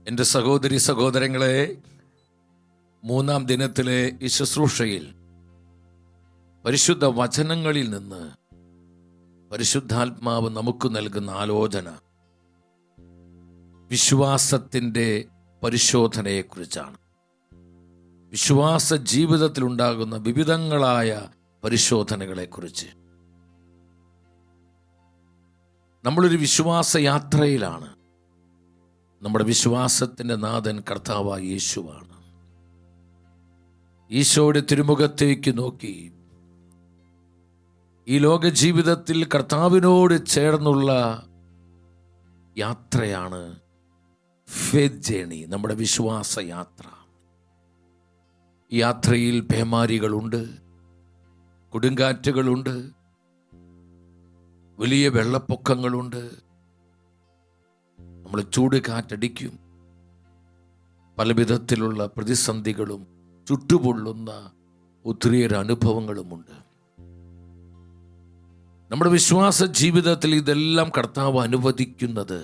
എൻ്റെ സഹോദരി സഹോദരങ്ങളെ, മൂന്നാം ദിനത്തിലെ ഈ ശുശ്രൂഷയിൽ പരിശുദ്ധ വചനങ്ങളിൽ നിന്ന് പരിശുദ്ധാത്മാവ് നമുക്ക് നൽകുന്ന ആലോചന വിശ്വാസത്തിൻ്റെ പരിശോധനയെക്കുറിച്ചാണ്. വിശ്വാസ ജീവിതത്തിലുണ്ടാകുന്ന വിവിധങ്ങളായ പരിശോധനകളെക്കുറിച്ച്. നമ്മളൊരു വിശ്വാസ യാത്രയിലാണ്. നമ്മുടെ വിശ്വാസത്തിൻ്റെ നാഥൻ കർത്താവായ യേശുവാണ്. ഈശോയുടെ തിരുമുഖത്തേക്ക് നോക്കി ഈ ലോക ജീവിതത്തിൽ കർത്താവിനോട് ചേർന്നുള്ള യാത്രയാണ് ഫെയ്ത്ത് ജേണി, നമ്മുടെ വിശ്വാസ യാത്ര. ഈ യാത്രയിൽ പേമാരികളുണ്ട്, കൊടുങ്കാറ്റുകളുണ്ട്, വലിയ വെള്ളപ്പൊക്കങ്ങളുണ്ട്, നമ്മൾ ചൂട് കാറ്റടിക്കും, പല വിധത്തിലുള്ള പ്രതിസന്ധികളും ചുട്ടുപൊള്ളുന്ന ഒത്തിരിയേറെ അനുഭവങ്ങളുമുണ്ട്. നമ്മുടെ വിശ്വാസ ജീവിതത്തിൽ ഇതെല്ലാം കർത്താവ് അനുവദിക്കുന്നത്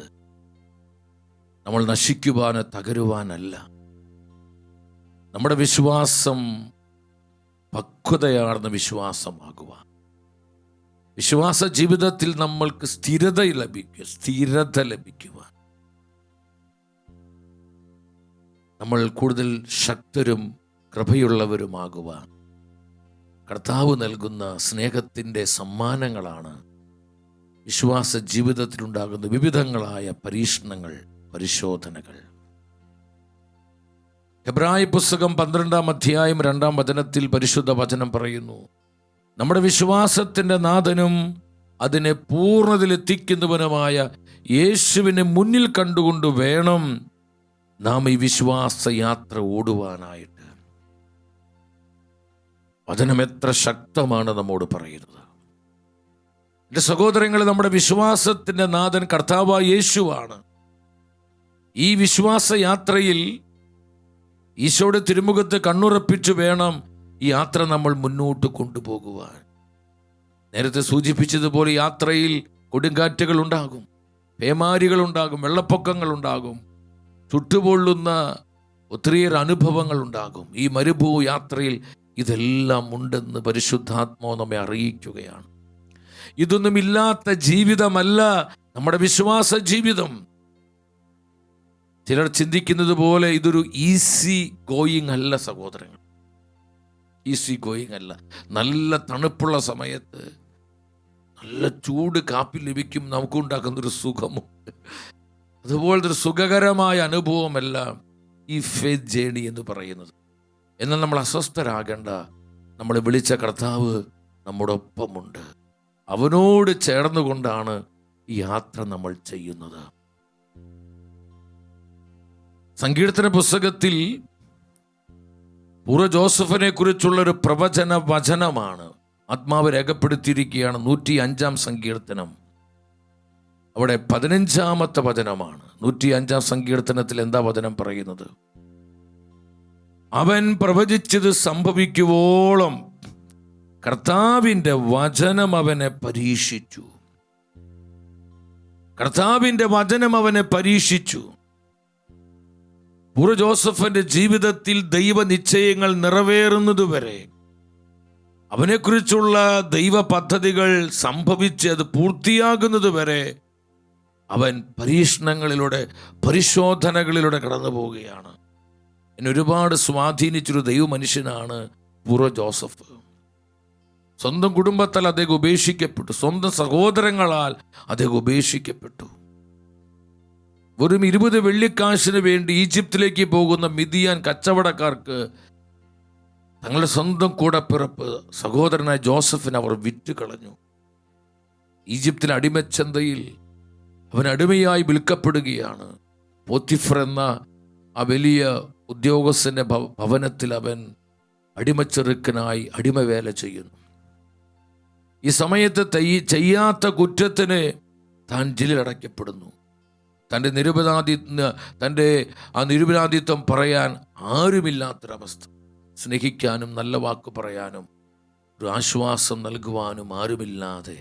നമ്മൾ നശിക്കുവാനോ തകരുവാനല്ല. നമ്മുടെ വിശ്വാസം പക്വതയാർന്ന വിശ്വാസമാകുവാൻ, വിശ്വാസ ജീവിതത്തിൽ നമ്മൾക്ക് സ്ഥിരത ലഭിക്കുവാൻ, നമ്മൾ കൂടുതൽ ശക്തരും കൃപയുള്ളവരുമാകുവാൻ കർത്താവ് നൽകുന്ന സ്നേഹത്തിൻ്റെ സമ്മാനങ്ങളാണ് വിശ്വാസ ജീവിതത്തിലുണ്ടാകുന്ന വിവിധങ്ങളായ പരീക്ഷണങ്ങൾ, പരിശോധനകൾ. ഹെബ്രായ പുസ്തകം 12-ാം അധ്യായം 2-ാം വചനത്തിൽ പരിശുദ്ധ വചനം പറയുന്നു, നമ്മുടെ വിശ്വാസത്തിൻ്റെ നാഥനും അതിനെ പൂർണ്ണതയിലെത്തിക്കുന്നവനുമായ യേശുവിനെ മുന്നിൽ കണ്ടുകൊണ്ട് വേണം നാം ഈ വിശ്വാസ യാത്ര ഓടുവാനായിട്ട്. വചനം എത്ര ശക്തമാണ് നമ്മോട് പറയുന്നത്. എൻ്റെ സഹോദരങ്ങളെ, നമ്മുടെ വിശ്വാസത്തിൻ്റെ നാഥൻ കർത്താവായ യേശുവാണ്. ഈ വിശ്വാസ യാത്രയിൽ ഈശോയുടെ തിരുമുഖത്ത് കണ്ണുറപ്പിച്ചു വേണം ഈ യാത്ര നമ്മൾ മുന്നോട്ട് കൊണ്ടുപോകുവാൻ. നേരത്തെ സൂചിപ്പിച്ചതുപോലെ യാത്രയിൽ കൊടുങ്കാറ്റുകൾ ഉണ്ടാകും, പേമാരികൾ ഉണ്ടാകും, വെള്ളപ്പൊക്കങ്ങൾ ഉണ്ടാകും, ചുട്ടുപൊള്ളുന്ന ഒത്തിരിയേറെ അനുഭവങ്ങൾ ഉണ്ടാകും. ഈ മരുഭൂ യാത്രയിൽ ഇതെല്ലാം ഉണ്ടെന്ന് പരിശുദ്ധാത്മാവ് നമ്മെ അറിയിക്കുകയാണ്. ഇതൊന്നുമില്ലാത്ത ജീവിതമല്ല നമ്മുടെ വിശ്വാസ ജീവിതം. ചിലർ ചിന്തിക്കുന്നത് പോലെ ഇതൊരു ഈസി ഗോയിങ് അല്ല സഹോദരങ്ങൾ, ഈസി ഗോയിങ് അല്ല. നല്ല തണുപ്പുള്ള സമയത്ത് നല്ല ചൂട് കാപ്പി ലഭിക്കും, നമുക്കുണ്ടാക്കുന്നൊരു സുഖമുണ്ട്. അതുപോലത്തെ ഒരു സുഖകരമായ അനുഭവമല്ല ഈ ഫെയ്ത്ത് ജേണി എന്ന് പറയുന്നത്. എന്നാൽ നമ്മൾ അസ്വസ്ഥരാകേണ്ട. നമ്മളെ വിളിച്ച കർത്താവ് നമ്മുടെ ഒപ്പമുണ്ട്. അവനോട് ചേർന്നുകൊണ്ടാണ് ഈ യാത്ര നമ്മൾ ചെയ്യുന്നത്. സങ്കീർത്തന പുസ്തകത്തിൽ പൂർവ്വ ജോസഫിനെ കുറിച്ചുള്ള ഒരു പ്രവചന വചനമാണ് ആത്മാവ് രേഖപ്പെടുത്തിയിരിക്കുകയാണ്. 105-ാം സങ്കീർത്തനം, അവിടെ 15-ാമത്തെ വചനമാണ്. 105-ാം സങ്കീർത്തനത്തിൽ എന്താ വചനം പറയുന്നത്? അവൻ പ്രവചിച്ചത് സംഭവിക്കുവോളം കർത്താവിൻ്റെ വചനം അവനെ പരീക്ഷിച്ചു. കർത്താവിൻ്റെ വചനം അവനെ പരീക്ഷിച്ചു. പൂർവ്വ ജോസഫിന്റെ ജീവിതത്തിൽ ദൈവ നിശ്ചയങ്ങൾ നിറവേറുന്നതുവരെ, അവനെക്കുറിച്ചുള്ള ദൈവ പദ്ധതികൾ സംഭവിച്ച് അത് പൂർത്തിയാകുന്നതുവരെ അവൻ പരീക്ഷണങ്ങളിലൂടെ, പരിശോധനകളിലൂടെ കടന്നു പോവുകയാണ്. എന്നെ ഒരുപാട് സ്വാധീനിച്ചൊരു ദൈവ മനുഷ്യനാണ് പൂർവ്വ ജോസഫ്. സ്വന്തം കുടുംബത്താൽ അദ്ദേഹം ഉപേക്ഷിക്കപ്പെട്ടു, സ്വന്തം സഹോദരങ്ങളാൽ അദ്ദേഹം ഉപേക്ഷിക്കപ്പെട്ടു. വെറും 20 വെള്ളിക്കാശിന് വേണ്ടി ഈജിപ്തിലേക്ക് പോകുന്ന മിദിയാൻ കച്ചവടക്കാർക്ക് തങ്ങളുടെ സ്വന്തം കൂടപ്പിറപ്പ് സഹോദരനായ ജോസഫിനെ അവർ വിറ്റുകളഞ്ഞു. ഈജിപ്തിലെ അടിമച്ചന്തയിൽ അവൻ അടിമയായി വിൽക്കപ്പെടുകയാണ്. പോത്തിഫർ എന്ന ആ വലിയ ഉദ്യോഗസ്ഥന്റെ ഭവനത്തിൽ അവൻ അടിമച്ചെറുക്കനായി അടിമവേല ചെയ്യുന്നു. ഈ സമയത്ത് ചെയ്യാത്ത കുറ്റത്തിന് താൻ ജയിലിലടയ്ക്കപ്പെടുന്നു. തൻ്റെ നിരപരാധിത്വം പറയാൻ ആരുമില്ലാത്തൊരവസ്ഥ. സ്നേഹിക്കാനും നല്ല വാക്ക് പറയാനും ഒരു ആശ്വാസം നൽകുവാനും ആരുമില്ലാതെ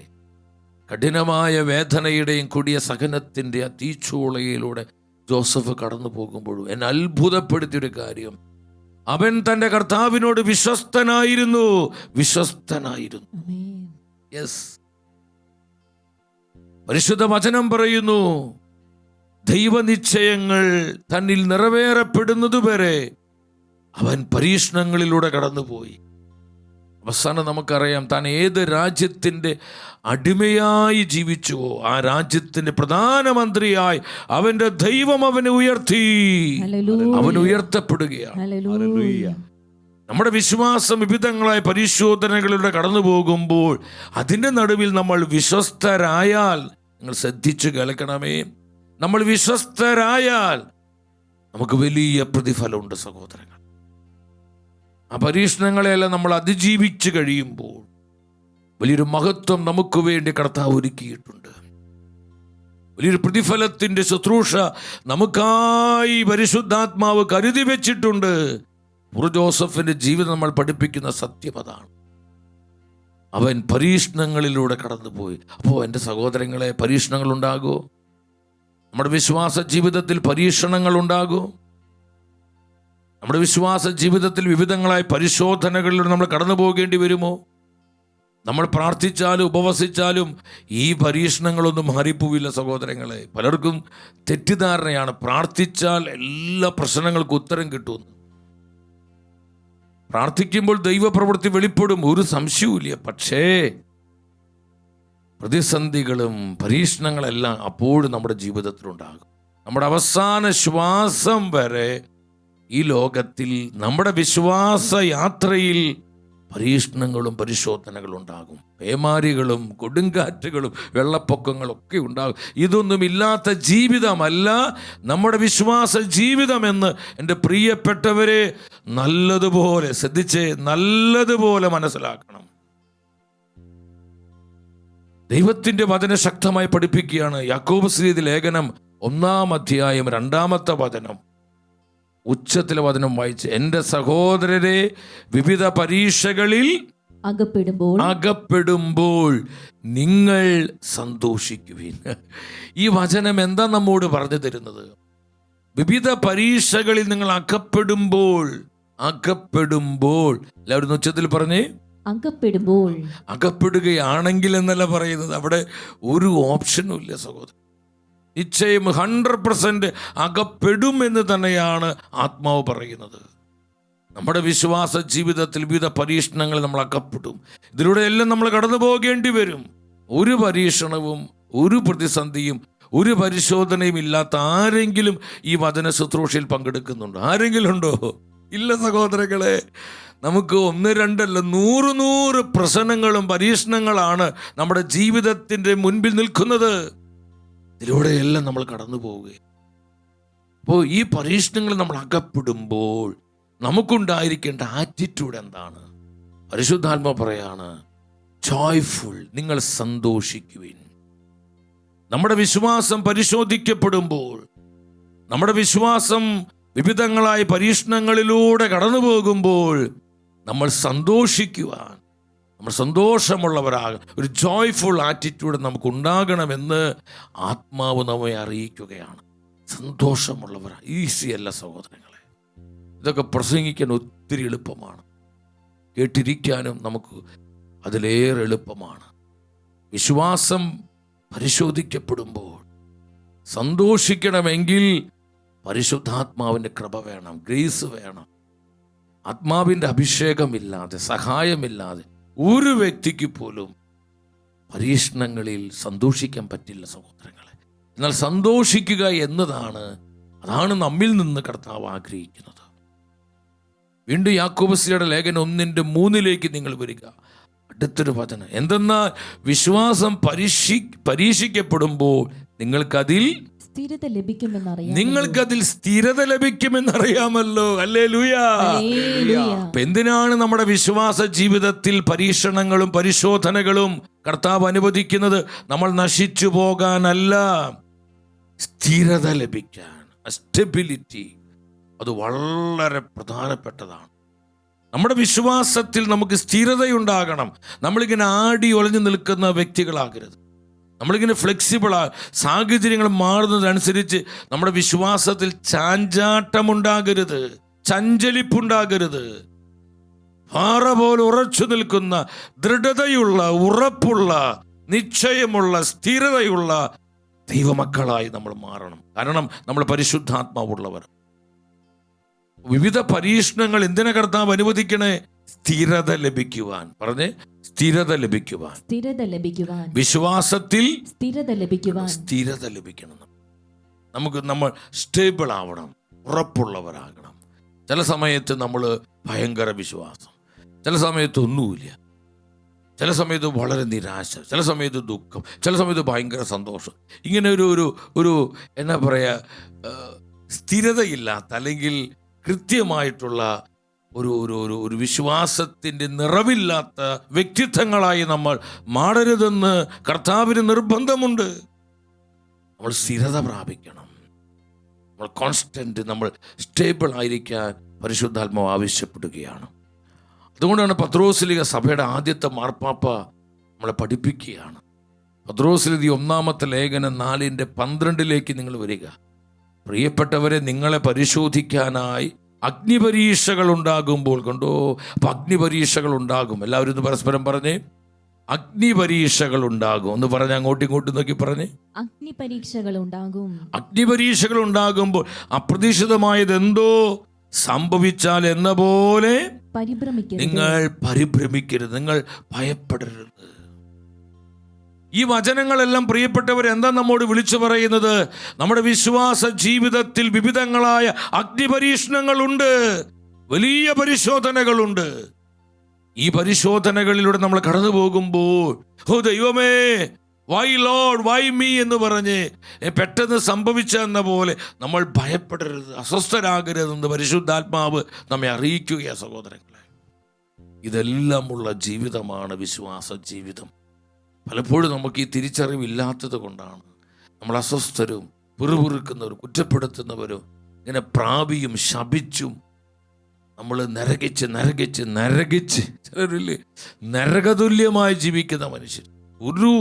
കഠിനമായ വേദനയുടെയും കൊടിയ സഹനത്തിൻ്റെ ആ തീച്ചൂളയിലൂടെ ജോസഫ് കടന്നു പോകുമ്പോഴും എന്നെ അത്ഭുതപ്പെടുത്തിയൊരു കാര്യം, അവൻ തൻ്റെ കർത്താവിനോട് വിശ്വസ്തനായിരുന്നു. യെസ്, പരിശുദ്ധ വചനം പറയുന്നു, ദൈവനിശ്ചയങ്ങൾ തന്നിൽ നിറവേറപ്പെടുന്നതുവരെ അവൻ പരീക്ഷണങ്ങളിലൂടെ കടന്നുപോയി. അവസാനം നമുക്കറിയാം, താൻ ഏത് രാജ്യത്തിൻ്റെ അടിമയായി ജീവിച്ചുവോ ആ രാജ്യത്തിൻ്റെ പ്രധാനമന്ത്രിയായി അവൻ്റെ ദൈവം അവനെ ഉയർത്തി. അവൻ ഉയർത്തപ്പെടുകയാണ്. നമ്മുടെ വിശ്വാസം വിവിധങ്ങളായ പരിശോധനകളിലൂടെ കടന്നു പോകുമ്പോൾ അതിൻ്റെ നടുവിൽ നമ്മൾ വിശ്വസ്തരായാൽ, നിങ്ങൾ ശ്രദ്ധിച്ചു കേൾക്കണമേ, നമ്മൾ വിശ്വസ്തരായാൽ നമുക്ക് വലിയ പ്രതിഫലമുണ്ട് സഹോദരങ്ങൾ. ആ പരീക്ഷണങ്ങളെയെല്ലാം നമ്മൾ അതിജീവിച്ച് കഴിയുമ്പോൾ വലിയൊരു മഹത്വം നമുക്ക് വേണ്ടി കർത്താവ് ഒരുക്കിയിട്ടുണ്ട്. വലിയൊരു പ്രതിഫലത്തിൻ്റെ ശുശ്രൂഷ നമുക്കായി പരിശുദ്ധാത്മാവ് കരുതി വെച്ചിട്ടുണ്ട്. ജോസഫിന്റെ ജീവിതം നമ്മൾ പഠിപ്പിക്കുന്ന സത്യം അതാണ്. അവൻ പരീക്ഷണങ്ങളിലൂടെ കടന്നുപോയി. അപ്പോൾ എൻ്റെ സഹോദരങ്ങളെ, പരീക്ഷണങ്ങൾ ഉണ്ടാകുമോ? നമ്മുടെ വിശ്വാസ ജീവിതത്തിൽ പരീക്ഷണങ്ങൾ ഉണ്ടാകുമോ? നമ്മുടെ വിശ്വാസ ജീവിതത്തിൽ വിവിധങ്ങളായ പരിശോധനകളിലൂടെ നമ്മൾ കടന്നു പോകേണ്ടി വരുമോ? നമ്മൾ പ്രാർത്ഥിച്ചാലും ഉപവസിച്ചാലും ഈ പരീക്ഷണങ്ങളൊന്നും മാറിപ്പോവില്ല സഹോദരങ്ങളെ. പലർക്കും തെറ്റിദ്ധാരണയാണ്, പ്രാർത്ഥിച്ചാൽ എല്ലാ പ്രശ്നങ്ങൾക്കും ഉത്തരം കിട്ടുമെന്ന്. പ്രാർത്ഥിക്കുമ്പോൾ ദൈവപ്രവൃത്തി വെളിപ്പെടും, ഒരു സംശയവുമില്ല. പക്ഷേ പ്രതിസന്ധികളും പരീക്ഷണങ്ങളെല്ലാം അപ്പോഴും നമ്മുടെ ജീവിതത്തിലുണ്ടാകും. നമ്മുടെ അവസാന ശ്വാസം വരെ ഈ ലോകത്തിൽ നമ്മുടെ വിശ്വാസ യാത്രയിൽ പരീക്ഷണങ്ങളും പരിശോധനകളും ഉണ്ടാകും. പേമാരികളും കൊടുങ്കാറ്റുകളും വെള്ളപ്പൊക്കങ്ങളും ഒക്കെ ഉണ്ടാകും. ഇതൊന്നുമില്ലാത്ത ജീവിതമല്ല നമ്മുടെ വിശ്വാസ ജീവിതമെന്ന് എൻ്റെ പ്രിയപ്പെട്ടവരെ നല്ലതുപോലെ ശ്രദ്ധിച്ച് നല്ലതുപോലെ മനസ്സിലാക്കണം. ദൈവത്തിൻ്റെ വചനം ശക്തമായി പഠിപ്പിക്കുകയാണ്. യാക്കോബ് ശ്രീതി ലേഖനം 1-ാം അധ്യായം 2-ാമത്തെ വചനം ഉച്ചത്തിലെ വചനം വായിച്ച്, എൻ്റെ സഹോദരരെ, വിവിധ പരീക്ഷകളിൽ അകപ്പെടുമ്പോൾ നിങ്ങൾ സന്തോഷിക്കുവിൻ. ഈ വചനം എന്താ നമ്മോട് പറഞ്ഞു തരുന്നത്? വിവിധ പരീക്ഷകളിൽ നിങ്ങൾ അകപ്പെടുമ്പോൾ എല്ലാവരും ഉച്ചത്തിൽ പറഞ്ഞേ, അകപ്പെടുകയാണെങ്കിൽ എന്നല്ല പറയുന്നത്. അവിടെ ഒരു ഓപ്ഷനും ഇല്ല സഹോദരൻ. നിശ്ചയം 100% അകപ്പെടും എന്ന് തന്നെയാണ് ആത്മാവ് പറയുന്നത്. നമ്മുടെ വിശ്വാസ ജീവിതത്തിൽ വിവിധ പരീക്ഷണങ്ങൾ നമ്മൾ അകപ്പെടും. ഇതിലൂടെ എല്ലാം നമ്മൾ കടന്നു പോകേണ്ടി വരും. ഒരു പരീക്ഷണവും ഒരു പ്രതിസന്ധിയും ഒരു പരിശോധനയും ഇല്ലാത്ത ആരെങ്കിലും ഈ വചന ശുശ്രൂഷയിൽ പങ്കെടുക്കുന്നുണ്ടോ? ആരെങ്കിലും ഉണ്ടോ? ഇല്ല സഹോദരങ്ങളെ. നമുക്ക് 1-2 അല്ല, 100 പ്രശ്നങ്ങളും പരീക്ഷണങ്ങളാണ് നമ്മുടെ ജീവിതത്തിൻ്റെ മുൻപിൽ നിൽക്കുന്നത്. ഇതിലൂടെയെല്ലാം നമ്മൾ കടന്നു പോവുകയും അപ്പോൾ ഈ പരീക്ഷണങ്ങൾ നമ്മൾ അകപ്പെടുമ്പോൾ നമുക്കുണ്ടായിരിക്കേണ്ട ആറ്റിറ്റ്യൂഡ് എന്താണ്? പരിശുദ്ധാത്മ പറയാണ്, ജോയ്ഫുൾ, നിങ്ങൾ സന്തോഷിക്കുവിൻ. നമ്മുടെ വിശ്വാസം പരിശോധിക്കപ്പെടുമ്പോൾ, നമ്മുടെ വിശ്വാസം വിവിധങ്ങളായ പരീക്ഷണങ്ങളിലൂടെ കടന്നു പോകുമ്പോൾ നമ്മൾ സന്തോഷിക്കുവാൻ, നമ്മൾ സന്തോഷമുള്ളവരാകും, ഒരു ജോയ്ഫുൾ ആറ്റിറ്റ്യൂഡ് നമുക്കുണ്ടാകണമെന്ന് ആത്മാവ് നമ്മെ അറിയിക്കുകയാണ്. സന്തോഷമുള്ളവർ ഈസിയല്ല സഹോദരങ്ങളെ. ഇതൊക്കെ പ്രസംഗിക്കാൻ ഒത്തിരി എളുപ്പമാണ്, കേട്ടിരിക്കാനും നമുക്ക് അതിലേറെ എളുപ്പമാണ്. വിശ്വാസം പരിശോധിക്കപ്പെടുമ്പോൾ സന്തോഷിക്കണമെങ്കിൽ പരിശുദ്ധാത്മാവിൻ്റെ കൃപ വേണം, ഗ്രേസ് വേണം. ആത്മാവിൻ്റെ അഭിഷേകമില്ലാതെ, സഹായമില്ലാതെ ഒരു വ്യക്തിക്ക് പോലും പരീക്ഷണങ്ങളിൽ സന്തോഷിക്കാൻ പറ്റില്ല സഹോദരങ്ങളെ. എന്നാൽ സന്തോഷിക്കുക അതാണ് നമ്മിൽ നിന്ന് കർത്താവ് ആഗ്രഹിക്കുന്നത്. വീണ്ടും യാക്കോബുസ്ലിയുടെ ലേഖനം 1:3 നിങ്ങൾ വരിക. അടുത്തൊരു വചനം എന്തെന്നാൽ, വിശ്വാസം പരീക്ഷിക്കപ്പെടുമ്പോൾ നിങ്ങൾക്കതിൽ സ്ഥിരത ലഭിക്കുമെന്നറിയാമല്ലോ. ഹല്ലേലൂയ. അപ്പൊ എന്തിനാണ് നമ്മുടെ വിശ്വാസ ജീവിതത്തിൽ പരീക്ഷണങ്ങളും പരിശോധനകളും കർത്താവ് അനുവദിക്കുന്നത്? നമ്മൾ നശിച്ചു പോകാനല്ല, സ്ഥിരത ലഭിക്കാൻ. സ്റ്റെബിലിറ്റി അത് വളരെ പ്രധാനപ്പെട്ടതാണ്. നമ്മുടെ വിശ്വാസത്തിൽ നമുക്ക് സ്ഥിരതയുണ്ടാകണം. നമ്മളിങ്ങനെ ആടി ഒളിഞ്ഞു നിൽക്കുന്ന വ്യക്തികളാകരുത്. നമ്മളിങ്ങനെ ഫ്ലെക്സിബിളാ. സാഹചര്യങ്ങൾ മാറുന്നതനുസരിച്ച് നമ്മുടെ വിശ്വാസത്തിൽ ചാഞ്ചാട്ടമുണ്ടാകരുത്, ചഞ്ചലിപ്പുണ്ടാകരുത്. പാറ പോലെ ഉറച്ചു നിൽക്കുന്ന, ദൃഢതയുള്ള, ഉറപ്പുള്ള, നിശ്ചയമുള്ള, സ്ഥിരതയുള്ള ദൈവമക്കളായി നമ്മൾ മാറണം. കാരണം നമ്മൾ പരിശുദ്ധാത്മാവുള്ളവർ. വിവിധ പരീക്ഷണങ്ങൾ എന്തിനാ കർത്താവ് അനുവദിക്കണേ? സ്ഥിരത ലഭിക്കുവാൻ. പറഞ്ഞേ, സ്ഥിരത ലഭിക്കുവാൻ, സ്ഥിരത ലഭിക്കുവാൻ, വിശ്വാസത്തിൽ സ്ഥിരത ലഭിക്കുവാൻ, സ്ഥിരത ലഭിക്കണം. നമ്മൾ സ്റ്റേബിൾ ആവണം, ഉറപ്പുള്ളവരാകണം. ചില സമയത്ത് നമ്മൾ ഭയങ്കര വിശ്വാസം, ചില സമയത്ത് ഒന്നുമില്ല, ചില സമയത്ത് വളരെ നിരാശ, ചില സമയത്ത് ദുഃഖം, ചില സമയത്ത് ഭയങ്കര സന്തോഷം. ഇങ്ങനെ ഒരു എന്നാ പറയുക, സ്ഥിരതയില്ലാത്ത അല്ലെങ്കിൽ കൃത്യമായിട്ടുള്ള ഒരു വിശ്വാസത്തിൻ്റെ നിറവില്ലാത്ത വ്യക്തിത്വങ്ങളായി നമ്മൾ മാറരുതെന്ന് കർത്താവിന് നിർബന്ധമുണ്ട്. നമ്മൾ സ്ഥിരത പ്രാപിക്കണം, നമ്മൾ കോൺസ്റ്റന്റ്, നമ്മൾ സ്റ്റേബിൾ ആയിരിക്കാൻ പരിശുദ്ധാത്മാവ് ആവശ്യപ്പെടുകയാണ്. അതുകൊണ്ടാണ് പത്രോസ്ലീഹ സഭയുടെ ആദ്യത്തെ മാർപ്പാപ്പ നമ്മളെ പഠിപ്പിക്കുകയാണ്. പത്രോസ്ലീഹ 1-ാമത്തെ ലേഖനം 4:12 നിങ്ങൾ വരിക. പ്രിയപ്പെട്ടവരെ, നിങ്ങളെ പരിശോധിക്കാനായി അഗ്നിപരീക്ഷകൾ ഉണ്ടാകുമ്പോൾ കണ്ടോ. അപ്പം അഗ്നിപരീക്ഷകൾ ഉണ്ടാകും. എല്ലാവരും ഒന്ന് പരസ്പരം പറഞ്ഞേ, അഗ്നിപരീക്ഷകൾ ഉണ്ടാകും. ഒന്ന് പറഞ്ഞ് അങ്ങോട്ടും ഇങ്ങോട്ടും നോക്കി പറഞ്ഞേ, അഗ്നിപരീക്ഷകൾ ഉണ്ടാകും. അഗ്നിപരീക്ഷകൾ ഉണ്ടാകുമ്പോൾ അപ്രതീക്ഷിതമായത് എന്തോ സംഭവിച്ചാൽ എന്ന പോലെ നിങ്ങൾ പരിഭ്രമിക്കരുത്, നിങ്ങൾ ഭയപ്പെടരുത്. ഈ വചനങ്ങളെല്ലാം പ്രിയപ്പെട്ടവർ എന്താ നമ്മോട് വിളിച്ചു പറയുന്നത്? നമ്മുടെ വിശ്വാസ ജീവിതത്തിൽ വിവിധങ്ങളായ അഗ്നിപരീക്ഷണങ്ങളുണ്ട്, വലിയ പരിശോധനകളുണ്ട്. ഈ പരിശോധനകളിലൂടെ നമ്മൾ കടന്നു പോകുമ്പോൾ, ഓ ദൈവമേ, വൈ ലോർഡ്, വൈ മീ എന്ന് പറഞ്ഞ് പെട്ടെന്ന് സംഭവിച്ചെന്ന പോലെ നമ്മൾ ഭയപ്പെടരുത്, അസ്വസ്ഥരാകരുതെന്ന് പരിശുദ്ധാത്മാവ് നമ്മെ അറിയിക്കുകയാണ്. സഹോദരങ്ങളെ, ഇതെല്ലാമുള്ള ജീവിതമാണ് വിശ്വാസ ജീവിതം. പലപ്പോഴും നമുക്ക് ഈ തിരിച്ചറിവില്ലാത്തത് കൊണ്ടാണ് നമ്മൾ അസ്വസ്ഥരും പിറുപിറുക്കുന്നവരും കുറ്റപ്പെടുത്തുന്നവരും ഇങ്ങനെ പ്രാപിയും ശപിച്ചും നമ്മൾ നരകിച്ച് ചിലരില്ലേ നരകതുല്യമായി ജീവിക്കുന്ന മനുഷ്യർ. ഒരു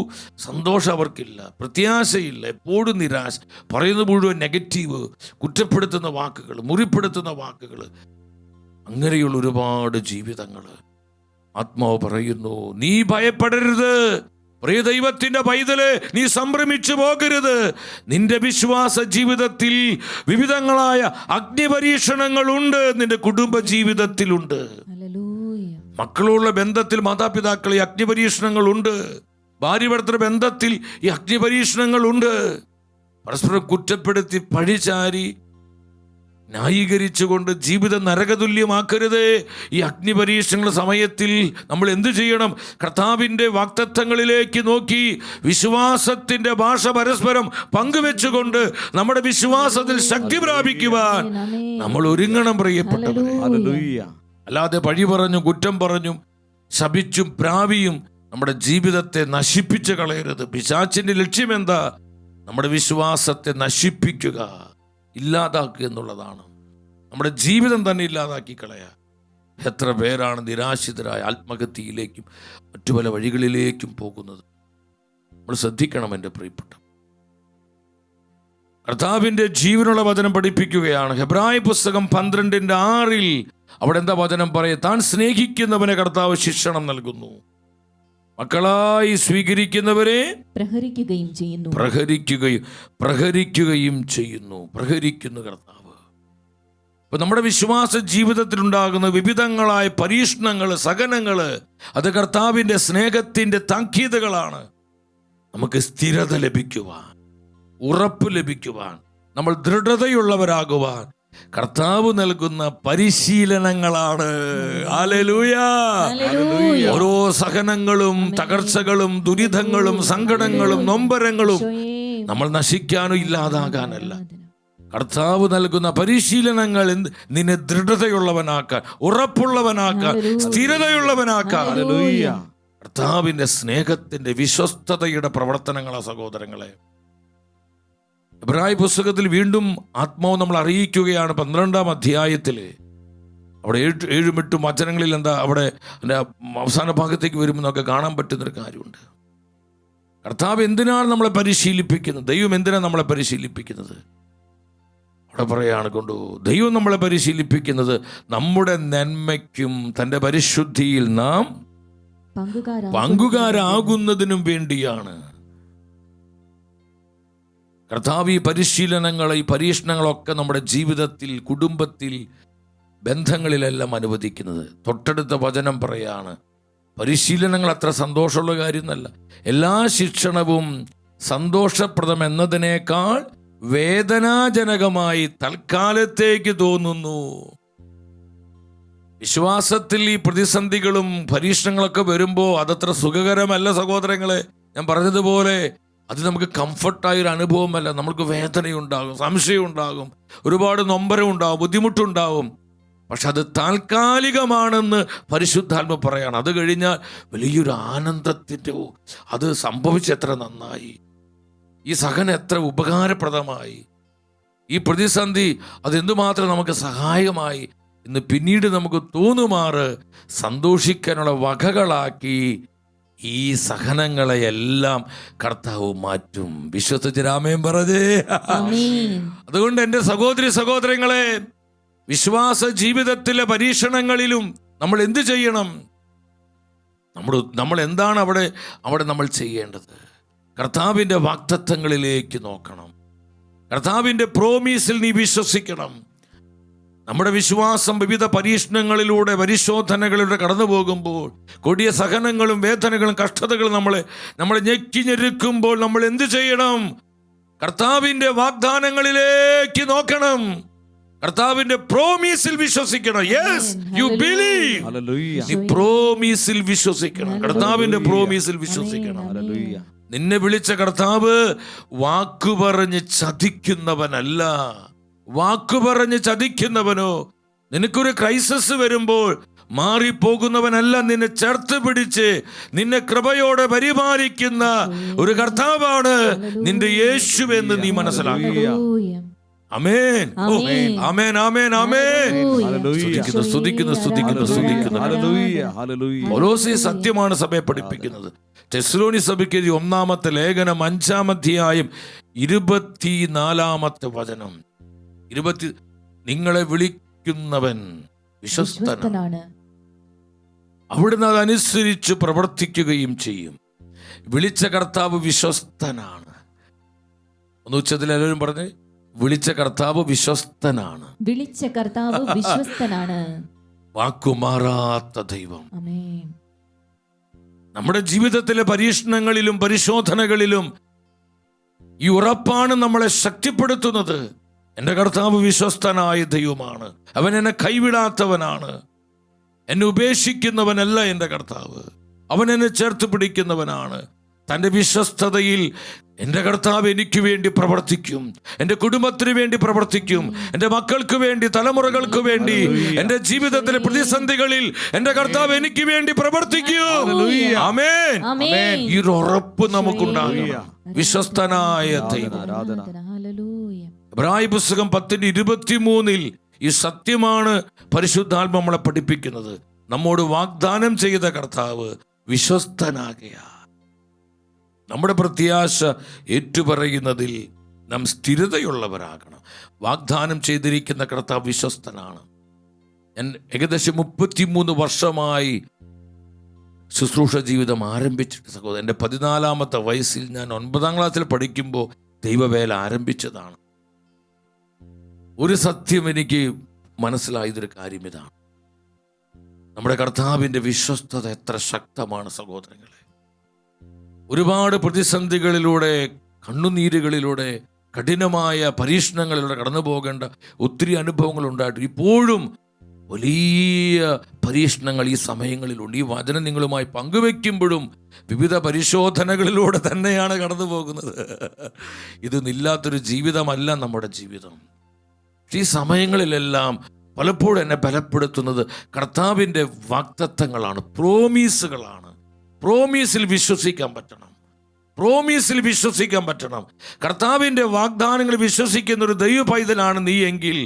സന്തോഷം അവർക്കില്ല, പ്രത്യാശയില്ല, എപ്പോഴും നിരാശ, പറയുന്നത് മുഴുവൻ നെഗറ്റീവ്, കുറ്റപ്പെടുത്തുന്ന വാക്കുകൾ, മുറിപ്പെടുത്തുന്ന വാക്കുകൾ, അങ്ങനെയുള്ള ഒരുപാട് ജീവിതങ്ങൾ. ആത്മാവ് പറയുന്നു, നീ ഭയപ്പെടരുത് പ്രിയ ദൈവത്തിന്റെ പൈതല്, നീ സംഭ്രമിച്ചു പോകരുത്. നിന്റെ വിശ്വാസ ജീവിതത്തിൽ വിവിധങ്ങളായ അഗ്നിപരീക്ഷണങ്ങളുണ്ട്, നിന്റെ കുടുംബ ജീവിതത്തിലുണ്ട്, മക്കളുള്ള ബന്ധത്തിൽ മാതാപിതാക്കളെ അഗ്നിപരീക്ഷണങ്ങളുണ്ട്, ഭാര്യ ഭർത്തൃ ബന്ധത്തിൽ ഈ അഗ്നിപരീക്ഷണങ്ങളുണ്ട്. പരസ്പരം കുറ്റപ്പെടുത്തി പഴിചാരി ന്യായീകരിച്ചുകൊണ്ട് ജീവിതം നരകതുല്യമാക്കരുത്. ഈ അഗ്നിപരീക്ഷണങ്ങളുടെ സമയത്തിൽ നമ്മൾ എന്തു ചെയ്യണം? കർത്താവിൻ്റെ വാഗ്ദത്തങ്ങളിലേക്ക് നോക്കി വിശ്വാസത്തിൻ്റെ ഭാഷ പരസ്പരം പങ്കുവെച്ചുകൊണ്ട് നമ്മുടെ വിശ്വാസത്തിൽ ശക്തി പ്രാപിക്കുവാൻ നമ്മൾ ഒരുങ്ങണം പ്രിയപ്പെട്ടവരെ. അല്ലാതെ പഴി പറഞ്ഞും കുറ്റം പറഞ്ഞും ശപിച്ചും പ്രാപിയും നമ്മുടെ ജീവിതത്തെ നശിപ്പിച്ച് കളയരുത്. പിശാചിന്റെ ലക്ഷ്യം എന്താ? നമ്മുടെ വിശ്വാസത്തെ നശിപ്പിക്കുക, ഇല്ലാതാക്കുക എന്നുള്ളതാണ്. നമ്മുടെ ജീവിതം തന്നെ ഇല്ലാതാക്കി കളയുക. എത്ര പേരാണ് നിരാശിതരായ ആത്മഹത്യയിലേക്കും മറ്റു പല വഴികളിലേക്കും പോകുന്നത്? നമ്മൾ ശ്രദ്ധിക്കണം എൻ്റെ പ്രിയപ്പെട്ട. കർത്താവിൻ്റെ ജീവനുള്ള വചനം പഠിപ്പിക്കുകയാണ്. ഹെബ്രായ പുസ്തകം 12:6 അവിടെ എന്താ വചനം പറയുക? താൻ സ്നേഹിക്കുന്നവനെ കർത്താവ് ശിക്ഷണം നൽകുന്നു, മക്കളായി സ്വീകരിക്കുന്നവരെ പ്രഹരിക്കുകയും ചെയ്യുന്നു. പ്രഹരിക്കുന്നു കർത്താവ്. ഇപ്പൊ നമ്മുടെ വിശ്വാസ ജീവിതത്തിൽ ഉണ്ടാകുന്ന വിവിധങ്ങളായ പരീക്ഷണങ്ങൾ, സഹനങ്ങൾ, അത് കർത്താവിൻ്റെ സ്നേഹത്തിൻ്റെ താക്കീതുകളാണ്. നമുക്ക് സ്ഥിരത ലഭിക്കുവാൻ, ഉറപ്പ് ലഭിക്കുവാൻ, നമ്മൾ ദൃഢതയുള്ളവരാകുവാൻ കർത്താവ് നൽകുന്ന പരിശീലനങ്ങളാണ്. ഹല്ലേലൂയ. ഓരോ സഹനങ്ങളും തകർച്ചകളും ദുരിതങ്ങളും സങ്കടങ്ങളും നൊമ്പരങ്ങളും നമ്മൾ നശിക്കാനോ ഇല്ലാതാകാനല്ല. കർത്താവ് നൽകുന്ന പരിശീലനങ്ങൾ നിന്നെ ദൃഢതയുള്ളവനാക്കാൻ, ഉറപ്പുള്ളവനാക്കാൻ, സ്ഥിരതയുള്ളവനാക്കാൻ. കർത്താവിന്റെ സ്നേഹത്തിന്റെ വിശ്വസ്തതയുടെ പ്രവർത്തനങ്ങളാ സഹോദരങ്ങളെ. എബ്രായ പുസ്തകത്തിൽ വീണ്ടും ആത്മാവ് നമ്മൾ അറിയിക്കുകയാണ്. 12-ാം അധ്യായത്തിൽ അവിടെ 7-8 വചനങ്ങളിൽ എന്താ അവിടെ അവസാന ഭാഗത്തേക്ക് വരുമ്പോൾ നമുക്ക് കാണാൻ പറ്റുന്നൊരു കാര്യമുണ്ട്. കർത്താവ് എന്തിനാണ് നമ്മളെ പരിശീലിപ്പിക്കുന്നത്? ദൈവം എന്തിനാണ് നമ്മളെ പരിശീലിപ്പിക്കുന്നത്? അവിടെ പറയാണ് ദൈവം നമ്മളെ പരിശീലിപ്പിക്കുന്നത് നമ്മുടെ നന്മയ്ക്കും തൻ്റെ പരിശുദ്ധിയിൽ നാം പങ്കുകാരാകുന്നതിനും വേണ്ടിയാണ്. കർത്താവ് ഈ പരിശീലനങ്ങൾ, ഈ പരീക്ഷണങ്ങളൊക്കെ നമ്മുടെ ജീവിതത്തിൽ, കുടുംബത്തിൽ, ബന്ധങ്ങളിലെല്ലാം അനുവദിക്കുന്നത്. തൊട്ടടുത്ത വചനം പറയാണ്, പരിശീലനങ്ങൾ അത്ര സന്തോഷമുള്ള കാര്യമൊന്നുമല്ല. എല്ലാ ശിക്ഷണവും സന്തോഷപ്രദം എന്നതിനേക്കാൾ വേദനാജനകമായി തൽക്കാലത്തേക്ക് തോന്നുന്നു. വിശ്വാസത്തിൽ ഈ പ്രതിസന്ധികളും പരീക്ഷണങ്ങളൊക്കെ വരുമ്പോൾ അതത്ര സുഖകരമല്ല സഹോദരങ്ങളെ. ഞാൻ പറഞ്ഞതുപോലെ അത് നമുക്ക് കംഫർട്ടായൊരു അനുഭവമല്ല. നമുക്ക് വേദനയുണ്ടാകും, സംശയമുണ്ടാകും, ഒരുപാട് നൊമ്പരം ഉണ്ടാകും, ബുദ്ധിമുട്ടുണ്ടാകും. പക്ഷെ അത് താൽക്കാലികമാണെന്ന് പരിശുദ്ധാത്മ പറയാണ്. അത് കഴിഞ്ഞാൽ വലിയൊരു ആനന്ദത്തിൻ്റെ, അത് സംഭവിച്ചെത്ര നന്നായി, ഈ സഹനം എത്ര ഉപകാരപ്രദമായി, ഈ പ്രതിസന്ധി അതെന്തുമാത്രം നമുക്ക് സഹായമായി എന്ന് പിന്നീട് നമുക്ക് തോന്നുമാറ് സന്തോഷിക്കാനുള്ള വകകളാക്കി ഈ സഹനങ്ങളെയെല്ലാം കർത്താവ് മാറ്റും. വിശ്വസിച്ച് ആമേൻ പറഞ്ഞേ. അതുകൊണ്ട് എൻ്റെ സഹോദരങ്ങളെ, വിശ്വാസ ജീവിതത്തിലെ പരീക്ഷണങ്ങളിലും നമ്മൾ എന്ത് ചെയ്യണം? നമ്മൾ എന്താണ് അവിടെ നമ്മൾ ചെയ്യേണ്ടത്? കർത്താവിൻ്റെ വാഗ്ദത്തങ്ങളിലേക്ക് നോക്കണം. കർത്താവിൻ്റെ പ്രോമിസിൽ നീ വിശ്വസിക്കണം. നമ്മുടെ വിശ്വാസം വിവിധ പരീക്ഷണങ്ങളിലൂടെ, പരിശോധനകളിലൂടെ കടന്നു പോകുമ്പോൾ, കൊടിയ സഹനങ്ങളും വേദനകളും കഷ്ടതകളും നമ്മളെ ഞെക്കി ഞെരുക്കുമ്പോൾ നമ്മൾ എന്ത് ചെയ്യണം? കർത്താവിൻ്റെ വാഗ്ദാനങ്ങളിലേക്ക് നോക്കണം. കർത്താവിന്റെ പ്രോമിസിൽ വിശ്വസിക്കണം. Yes, you believe. നീ പ്രോമിസിൽ വിശ്വസിക്കണം. കർത്താവിന്റെ പ്രോമിസിൽ വിശ്വസിക്കണം. നിന്നെ വിളിച്ച കർത്താവ് വാക്കുപറഞ്ഞ് ചതിക്കുന്നവനല്ല. വാക്കുപറഞ്ഞ് ചതിക്കുന്നവനോ, നിനക്കൊരു ക്രൈസിസ് വരുമ്പോൾ മാറിപ്പോകുന്നവനല്ല. നിന്നെ ചേർത്ത് പിടിച്ച് നിന്നെ കൃപയോടെ പരിപാലിക്കുന്ന ഒരു കർത്താവാണ് നിന്റെ യേശുവെന്ന് നീ മനസ്സിലാക്കുക. ആമേൻ, ആമേൻ, ആമേൻ, ആമേൻ. സ്തുതിക്കുന്നു. പൗലോസ് സത്യമാണ് സഭയെ പഠിപ്പിക്കുന്നത്. തെസ്സലോനി സഭയ്ക്ക് 1 ലേഖനം 5 അധ്യായം 24 വചനം. നിങ്ങളെ വിളിക്കുന്നവൻ വിശ്വസ്തനാണ്, അവിടുന്ന് അതനുസരിച്ച് പ്രവർത്തിക്കുകയും ചെയ്യും. വിളിച്ച കർത്താവ് വിശ്വസ്തനാണ്. ഒന്ന് ഉച്ചത്തിൽ എല്ലാവരും പറഞ്ഞ്, വിളിച്ച കർത്താവ് വിശ്വസ്തനാണ്. വിളിച്ച കർത്താവ് വിശ്വസ്തനാണ്. വാക്കുമാറാത്ത ദൈവം. നമ്മുടെ ജീവിതത്തിലെ പരീക്ഷണങ്ങളിലും പരിശോധനകളിലും ഈ ഉറപ്പാണ് നമ്മളെ ശക്തിപ്പെടുത്തുന്നത്. എൻ്റെ കർത്താവ് വിശ്വസ്തനായ ദൈവമാണ്. അവൻ എന്നെ കൈവിടാത്തവനാണ്. എന്നെ ഉപേക്ഷിക്കുന്നവനല്ല എൻ്റെ കർത്താവ്. അവൻ എന്നെ ചേർത്ത് പിടിക്കുന്നവനാണ്. തൻ്റെ വിശ്വസ്തതയിൽ എൻ്റെ കർത്താവ് എനിക്ക് വേണ്ടി പ്രവർത്തിക്കും. എൻ്റെ കുടുംബത്തിന് വേണ്ടി പ്രവർത്തിക്കും. എൻ്റെ മക്കൾക്ക് വേണ്ടി, തലമുറകൾക്ക് വേണ്ടി, എൻ്റെ ജീവിതത്തിലെ പ്രതിസന്ധികളിൽ എൻ്റെ കർത്താവ് എനിക്ക് വേണ്ടി പ്രവർത്തിക്കും. ആമേൻ. ഈ ഒരു ഉറപ്പ് നമുക്കുണ്ടാകണം. വിശ്വസ്തനായ ദൈവം. എബ്രായ പുസ്തകം 10:23 ഈ സത്യമാണ് പരിശുദ്ധാത്മ നമ്മളെ പഠിപ്പിക്കുന്നത്. നമ്മോട് വാഗ്ദാനം ചെയ്ത കർത്താവ് വിശ്വസ്തനാകയാ. നമ്മുടെ പ്രത്യാശ ഏറ്റുപറയുന്നതിൽ നാം സ്ഥിരതയുള്ളവരാകണം. വാഗ്ദാനം ചെയ്തിരിക്കുന്ന കർത്താവ് വിശ്വസ്തനാണ്. ഞാൻ ഏകദേശം 33 വർഷമായി ശുശ്രൂഷ ജീവിതം ആരംഭിച്ചിട്ട് സഹോദരൻ, എൻ്റെ 14ാമത്തെ വയസ്സിൽ ഞാൻ 9ാം ക്ലാസ്സിൽ പഠിക്കുമ്പോൾ ദൈവവേല ആരംഭിച്ചതാണ്. ഒരു സത്യം എനിക്ക് മനസ്സിലായതൊരു കാര്യം ഇതാണ്: നമ്മുടെ കർത്താവിൻ്റെ വിശ്വസ്തത എത്ര ശക്തമാണ് സഹോദരങ്ങളെ. ഒരുപാട് പ്രതിസന്ധികളിലൂടെ, കണ്ണുനീരുകളിലൂടെ, കഠിനമായ പരീക്ഷണങ്ങളിലൂടെ കടന്നു പോകേണ്ട ഒത്തിരി അനുഭവങ്ങൾ ഉണ്ടായിട്ട് ഇപ്പോഴും വലിയ പരീക്ഷണങ്ങൾ ഈ സമയങ്ങളിലുണ്ട്. ഈ വചനം നിങ്ങളുമായി പങ്കുവെക്കുമ്പോഴും വിവിധ പരിശോധനകളിലൂടെ തന്നെയാണ് കടന്നു പോകുന്നത്. ഇതൊന്നില്ലാത്തൊരു ജീവിതമല്ല നമ്മുടെ ജീവിതം. ഈ സമയങ്ങളിലെല്ലാം പലപ്പോഴും എന്നെ ബലപ്പെടുത്തുന്നത് കർത്താവിൻ്റെ വാഗ്ദത്തങ്ങളാണ്, പ്രോമിസുകളാണ്. പ്രോമിസിൽ വിശ്വസിക്കാൻ പറ്റണം. പ്രോമിസിൽ വിശ്വസിക്കാൻ പറ്റണം. കർത്താവിന്റെ വാഗ്ദാനങ്ങൾ വിശ്വസിക്കുന്ന ഒരു ദൈവ പൈതലാണ് നീ എങ്കിൽ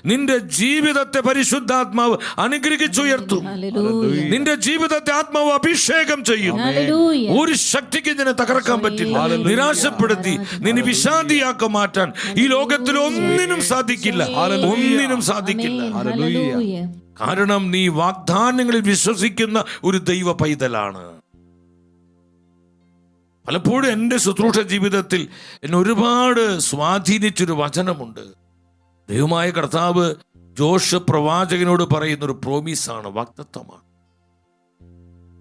നിന്റെ ജീവിതത്തെ പരിശുദ്ധാത്മാവ് അനുഗ്രഹിച്ചുയർത്തും. ഹല്ലേലൂയ. നിന്റെ ജീവിതത്തെ ആത്മാവ് അഭിഷേകം ചെയ്യും. ഹല്ലേലൂയ. ഒരു ശക്തിക്ക് ഇതിനെ തകർക്കാൻ പറ്റില്ല. നിരാശപ്പെടുത്തി നിന്നെ വിഷാദിയാക്കി മാറ്റാൻ ഈ ലോകത്തിൽ ഒന്നിനും സാധിക്കില്ല. ഒന്നിനും സാധിക്കില്ല. ഹല്ലേലൂയ. കാരണം നീ വാഗ്ദാനങ്ങളിൽ വിശ്വസിക്കുന്ന ഒരു ദൈവ പൈതലാണ്. പലപ്പോഴും എൻ്റെ ശുശ്രൂഷ ജീവിതത്തിൽ എന്നെ ഒരുപാട് സ്വാധീനിച്ചൊരു വചനമുണ്ട്. ദൈവമായ കർത്താവ് ജോഷ് പ്രവാചകനോട് പറയുന്നൊരു പ്രോമിസാണ്, വാഗ്ദത്തമാണ്.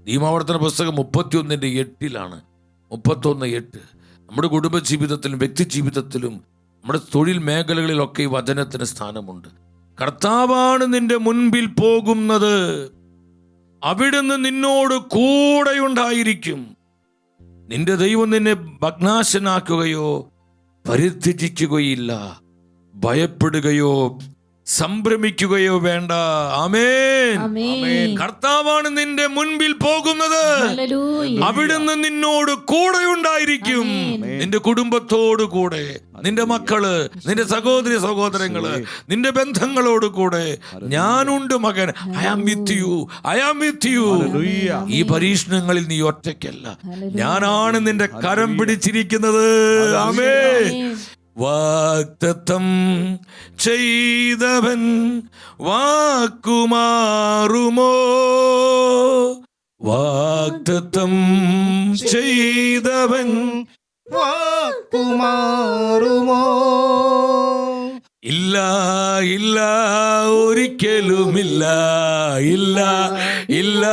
നിയമാവർത്തന പുസ്തകം 31:8 31:8. നമ്മുടെ കുടുംബ ജീവിതത്തിലും വ്യക്തി ജീവിതത്തിലും നമ്മുടെ തൊഴിൽ മേഖലകളിലൊക്കെ ഈ വചനത്തിന് സ്ഥാനമുണ്ട്. കർത്താവാണ് നിന്റെ മുൻപിൽ പോകുന്നത്, അവിടുന്ന് നിന്നോട് കൂടെയുണ്ടായിരിക്കും. നിന്റെ ദൈവം നിന്നെ ഭഗ്നാശനാക്കുകയോ പരിത്യജിക്കുകയില്ല, ഭയപ്പെടുകയോ സംഭ്രമിക്കുകയോ വേണ്ട. ആമേൻ. ആമേൻ. കർത്താവാണ് നിന്റെ മുൻപിൽ പോകുന്നത്, ഹല്ലേലൂയ. അവിടുന്ന് നിന്നോട് കൂടെ ഉണ്ടായിരിക്കും. ആമേൻ. നിന്റെ കുടുംബത്തോടു കൂടെ, നിന്റെ മക്കള്, നിന്റെ സഹോദരി സഹോദരങ്ങള്, നിന്റെ ബന്ധങ്ങളോട് കൂടെ. ഞാനുണ്ട് മകൻ. I am with you, I am with you. ഈ പരീക്ഷണങ്ങളിൽ നീ ഒറ്റയ്ക്കല്ല, ഞാനാണ് നിന്റെ കരം പിടിച്ചിരിക്കുന്നത്. ആമേൻ. വാഗ്ദത്തം ചെയ്തവൻ വാക്കുമാറുമോ? വാഗ്ദത്തം ചെയ്തവൻ വാക്കുമാറുമോ? ഇല്ല, ഇല്ല, ഒരിക്കലുമില്ല. ഇല്ല, ഇല്ല,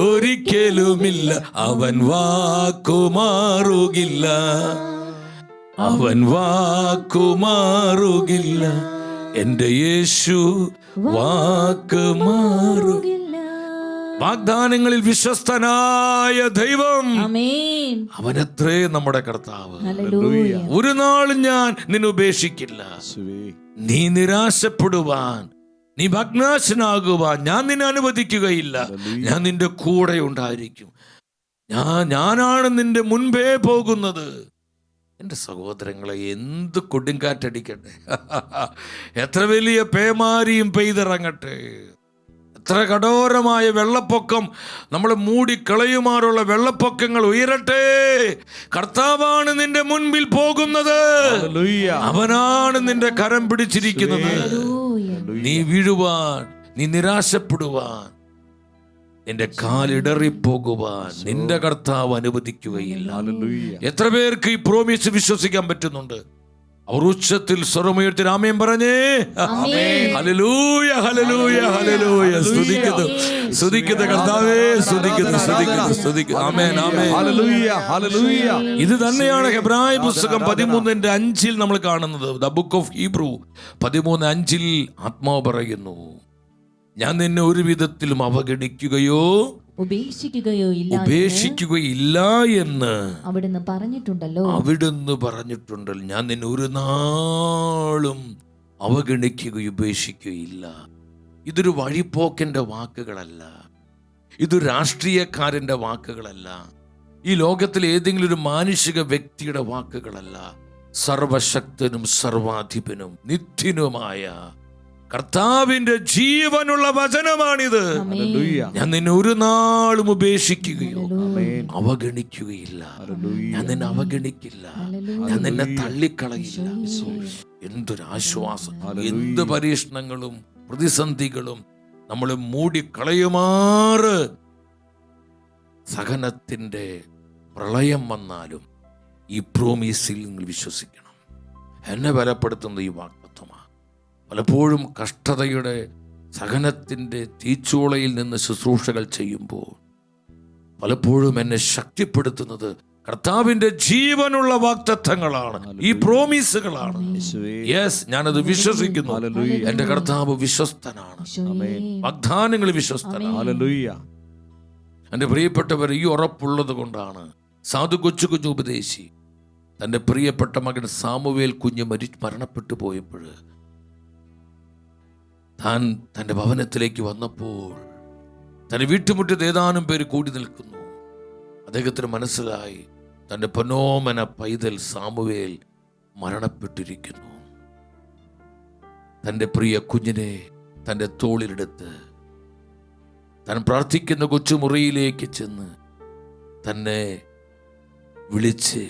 ഒരിക്കലുമില്ല. അവൻ വാക്കുമാറുകില്ല, അവൻ വാക്കുമാറുകില്ല. എൻ്റെ യേശു വാക്കുമാറുകില്ല. വാഗ്ദാനങ്ങളിൽ വിശ്വസ്തനായ ദൈവം, ആമേൻ. അവനത്രേ നമ്മുടെ കർത്താവ്. ഹല്ലേലൂയ. ഒരു നാളും ഞാൻ നിന്നെ ഉപേക്ഷിക്കില്ല. നീ നിരാശപ്പെടുവാൻ, നീ ഭഗ്നാശനാകുവാൻ ഞാൻ നിന്നെ അനുവദിക്കുകയില്ല. ഞാൻ നിന്റെ കൂടെ ഉണ്ടായിരിക്കും. ഞാനാണ് നിന്റെ മുൻപേ പോകുന്നത്. എൻ്റെ സഹോദരങ്ങളെ, എന്ത് കൊടുങ്കാറ്റടിക്കട്ടെ, എത്ര വലിയ പേമാരിയും പെയ്തിറങ്ങട്ടെ, എത്ര കഠോരമായ വെള്ളപ്പൊക്കം നമ്മളെ മൂടിക്കളയുമാറുള്ള വെള്ളപ്പൊക്കങ്ങൾ ഉയരട്ടെ, കർത്താവാണ് നിന്റെ മുൻപിൽ പോകുന്നത്. അവനാണ് നിന്റെ കരം പിടിച്ചിരിക്കുന്നത്. ഹല്ലേലൂയ. നീ വീഴുവാൻ, നീ നിരാശപ്പെടുവാൻ, നിന്റെ കാലിടറിപ്പോകുവാൻ നിന്റെ കർത്താവ് അനുവദിക്കുകയില്ല. എത്ര പേർക്ക് ഈ പ്രോമിസ് വിശ്വസിക്കാൻ പറ്റുന്നുണ്ട്? അവർ ഉച്ചത്തിൽ സ്വരമുയർത്തി ആമേൻ പറഞ്ഞേ. Hallelujah, hallelujah, hallelujah. സ്തുതിക്കുന്നു, സ്തുതിക്കുന്നു കർത്താവേ, സ്തുതിക്കുന്നു, സ്തുതിക്കുന്നു, സ്തുതിക്കുന്നു. ആമേൻ, ആമേൻ. ഇത് തന്നെയാണ് ഹെബ്രായ പുസ്തകം 13:5 നമ്മൾ കാണുന്നത്. ദ ബുക്ക് ഓഫ് ഹീബ്രു 13:5 ആത്മാവ് പറയുന്നു, ഞാൻ നിന്നെ ഒരു വിധത്തിലും അവഗണിക്കുകയോ ഉപേക്ഷിക്കുകയില്ല എന്ന് അവിടുന്ന് പറഞ്ഞിട്ടുണ്ടല്ലോ. അവിടുന്ന് പറഞ്ഞിട്ടുണ്ടല്ലോ. ഞാൻ നിന്നെ ഒരു നാളും അവഗണിക്കുകയോ ഉപേക്ഷിക്കുകയില്ല. ഇതൊരു വഴിപോക്കന്റെ വാക്കുകളല്ല, ഇതൊരു രാഷ്ട്രീയക്കാരന്റെ വാക്കുകളല്ല, ഈ ലോകത്തിലെ ഏതെങ്കിലും ഒരു മാനുഷിക വ്യക്തിയുടെ വാക്കുകളല്ല. സർവശക്തനും സർവാധിപനും നിത്യനുമായ കർത്താവിന്റെ ജീവനുള്ള വചനമാണിത്. ഞാൻ നിന്നെ ഒരു നാളും ഉപേക്ഷിക്കുകയോ അവഗണിക്കുകയില്ല. ഞാൻ നിന്നെ അവഗണിക്കില്ല, ഞാൻ നിന്നെ തള്ളിക്കളയില്ല. എന്തൊരാശ്വാസം! എന്ത് പരീക്ഷണങ്ങളും പ്രതിസന്ധികളും നമ്മളെ മൂടിക്കളയുമാറ് സഹനത്തിന്റെ പ്രളയം വന്നാലും ഈ പ്രോമിസിൽ നിങ്ങൾ വിശ്വസിക്കണം. എന്നെ ബലപ്പെടുത്തുന്ന ഈ വാഗ്ദത്തമാണ്. പലപ്പോഴും കഷ്ടതയുടെ സഹനത്തിൻ്റെ തീച്ചൂളയിൽ നിന്ന് ശുശ്രൂഷകൾ ചെയ്യുമ്പോൾ പലപ്പോഴും എന്നെ ശക്തിപ്പെടുത്തുന്നത് കർത്താവിന്റെ ജീവനുള്ള വാഗ്ദത്തങ്ങളാണ്, ഈ പ്രോമിസുകളാണ്. യെസ്, ഞാനത് വിശ്വസിക്കുന്നു. എന്റെ കർത്താവ് വിശ്വസ്തനാണ്, വാഗ്ദാനങ്ങൾ വിശ്വസ്തനാണ്. എൻ്റെ പ്രിയപ്പെട്ടവർ, ഈ ഉറപ്പുള്ളത് കൊണ്ടാണ് സാധു കൊച്ചു കുഞ്ഞു ഉപദേശി തൻ്റെ പ്രിയപ്പെട്ട മകൻ സാമുവേൽ കുഞ്ഞ് മരണപ്പെട്ടു പോയപ്പോൾ താൻ തൻ്റെ ഭവനത്തിലേക്ക് വന്നപ്പോൾ തൻ്റെ വീട്ടുമുറ്റത്ത് ഏതാനും പേര് കൂടി നിൽക്കുന്നു. അദ്ദേഹത്തിന് മനസ്സിലായി, തൻ്റെ പൊന്നോമന പൈതൽ സാമുവേൽ മരണപ്പെട്ടിരിക്കുന്നു. തൻ്റെ പ്രിയ കുഞ്ഞിനെ തൻ്റെ തോളിലെടുത്ത് താൻ പ്രാർത്ഥിക്കുന്ന കൊച്ചുമുറിയിലേക്ക് ചെന്ന് തന്നെ വിളിച്ച്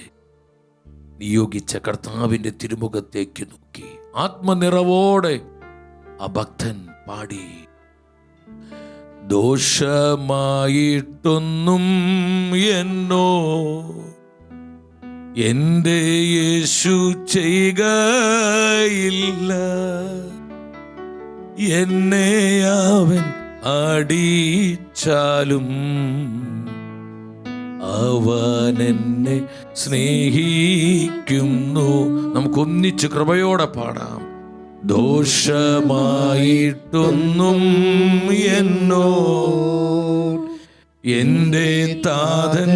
നിയോഗിച്ച കർത്താവിൻ്റെ തിരുമുഖത്തേക്ക് നോക്കി ആത്മനിറവോടെ ആ ഭക്തൻ പാടി, ദോഷമായിട്ടൊന്നും എന്നോ എൻ്റെ യേശു ചെയ്യുകയില്ല, എന്നെ അവൻ അടിച്ചാലും അവൻ എന്നെ സ്നേഹിക്കുന്നു. നമുക്കൊന്നിച്ച് കൃപയോടെ പാടാം. ദോഷമായിട്ടൊന്നും എന്നോ എന്റെ താതൻ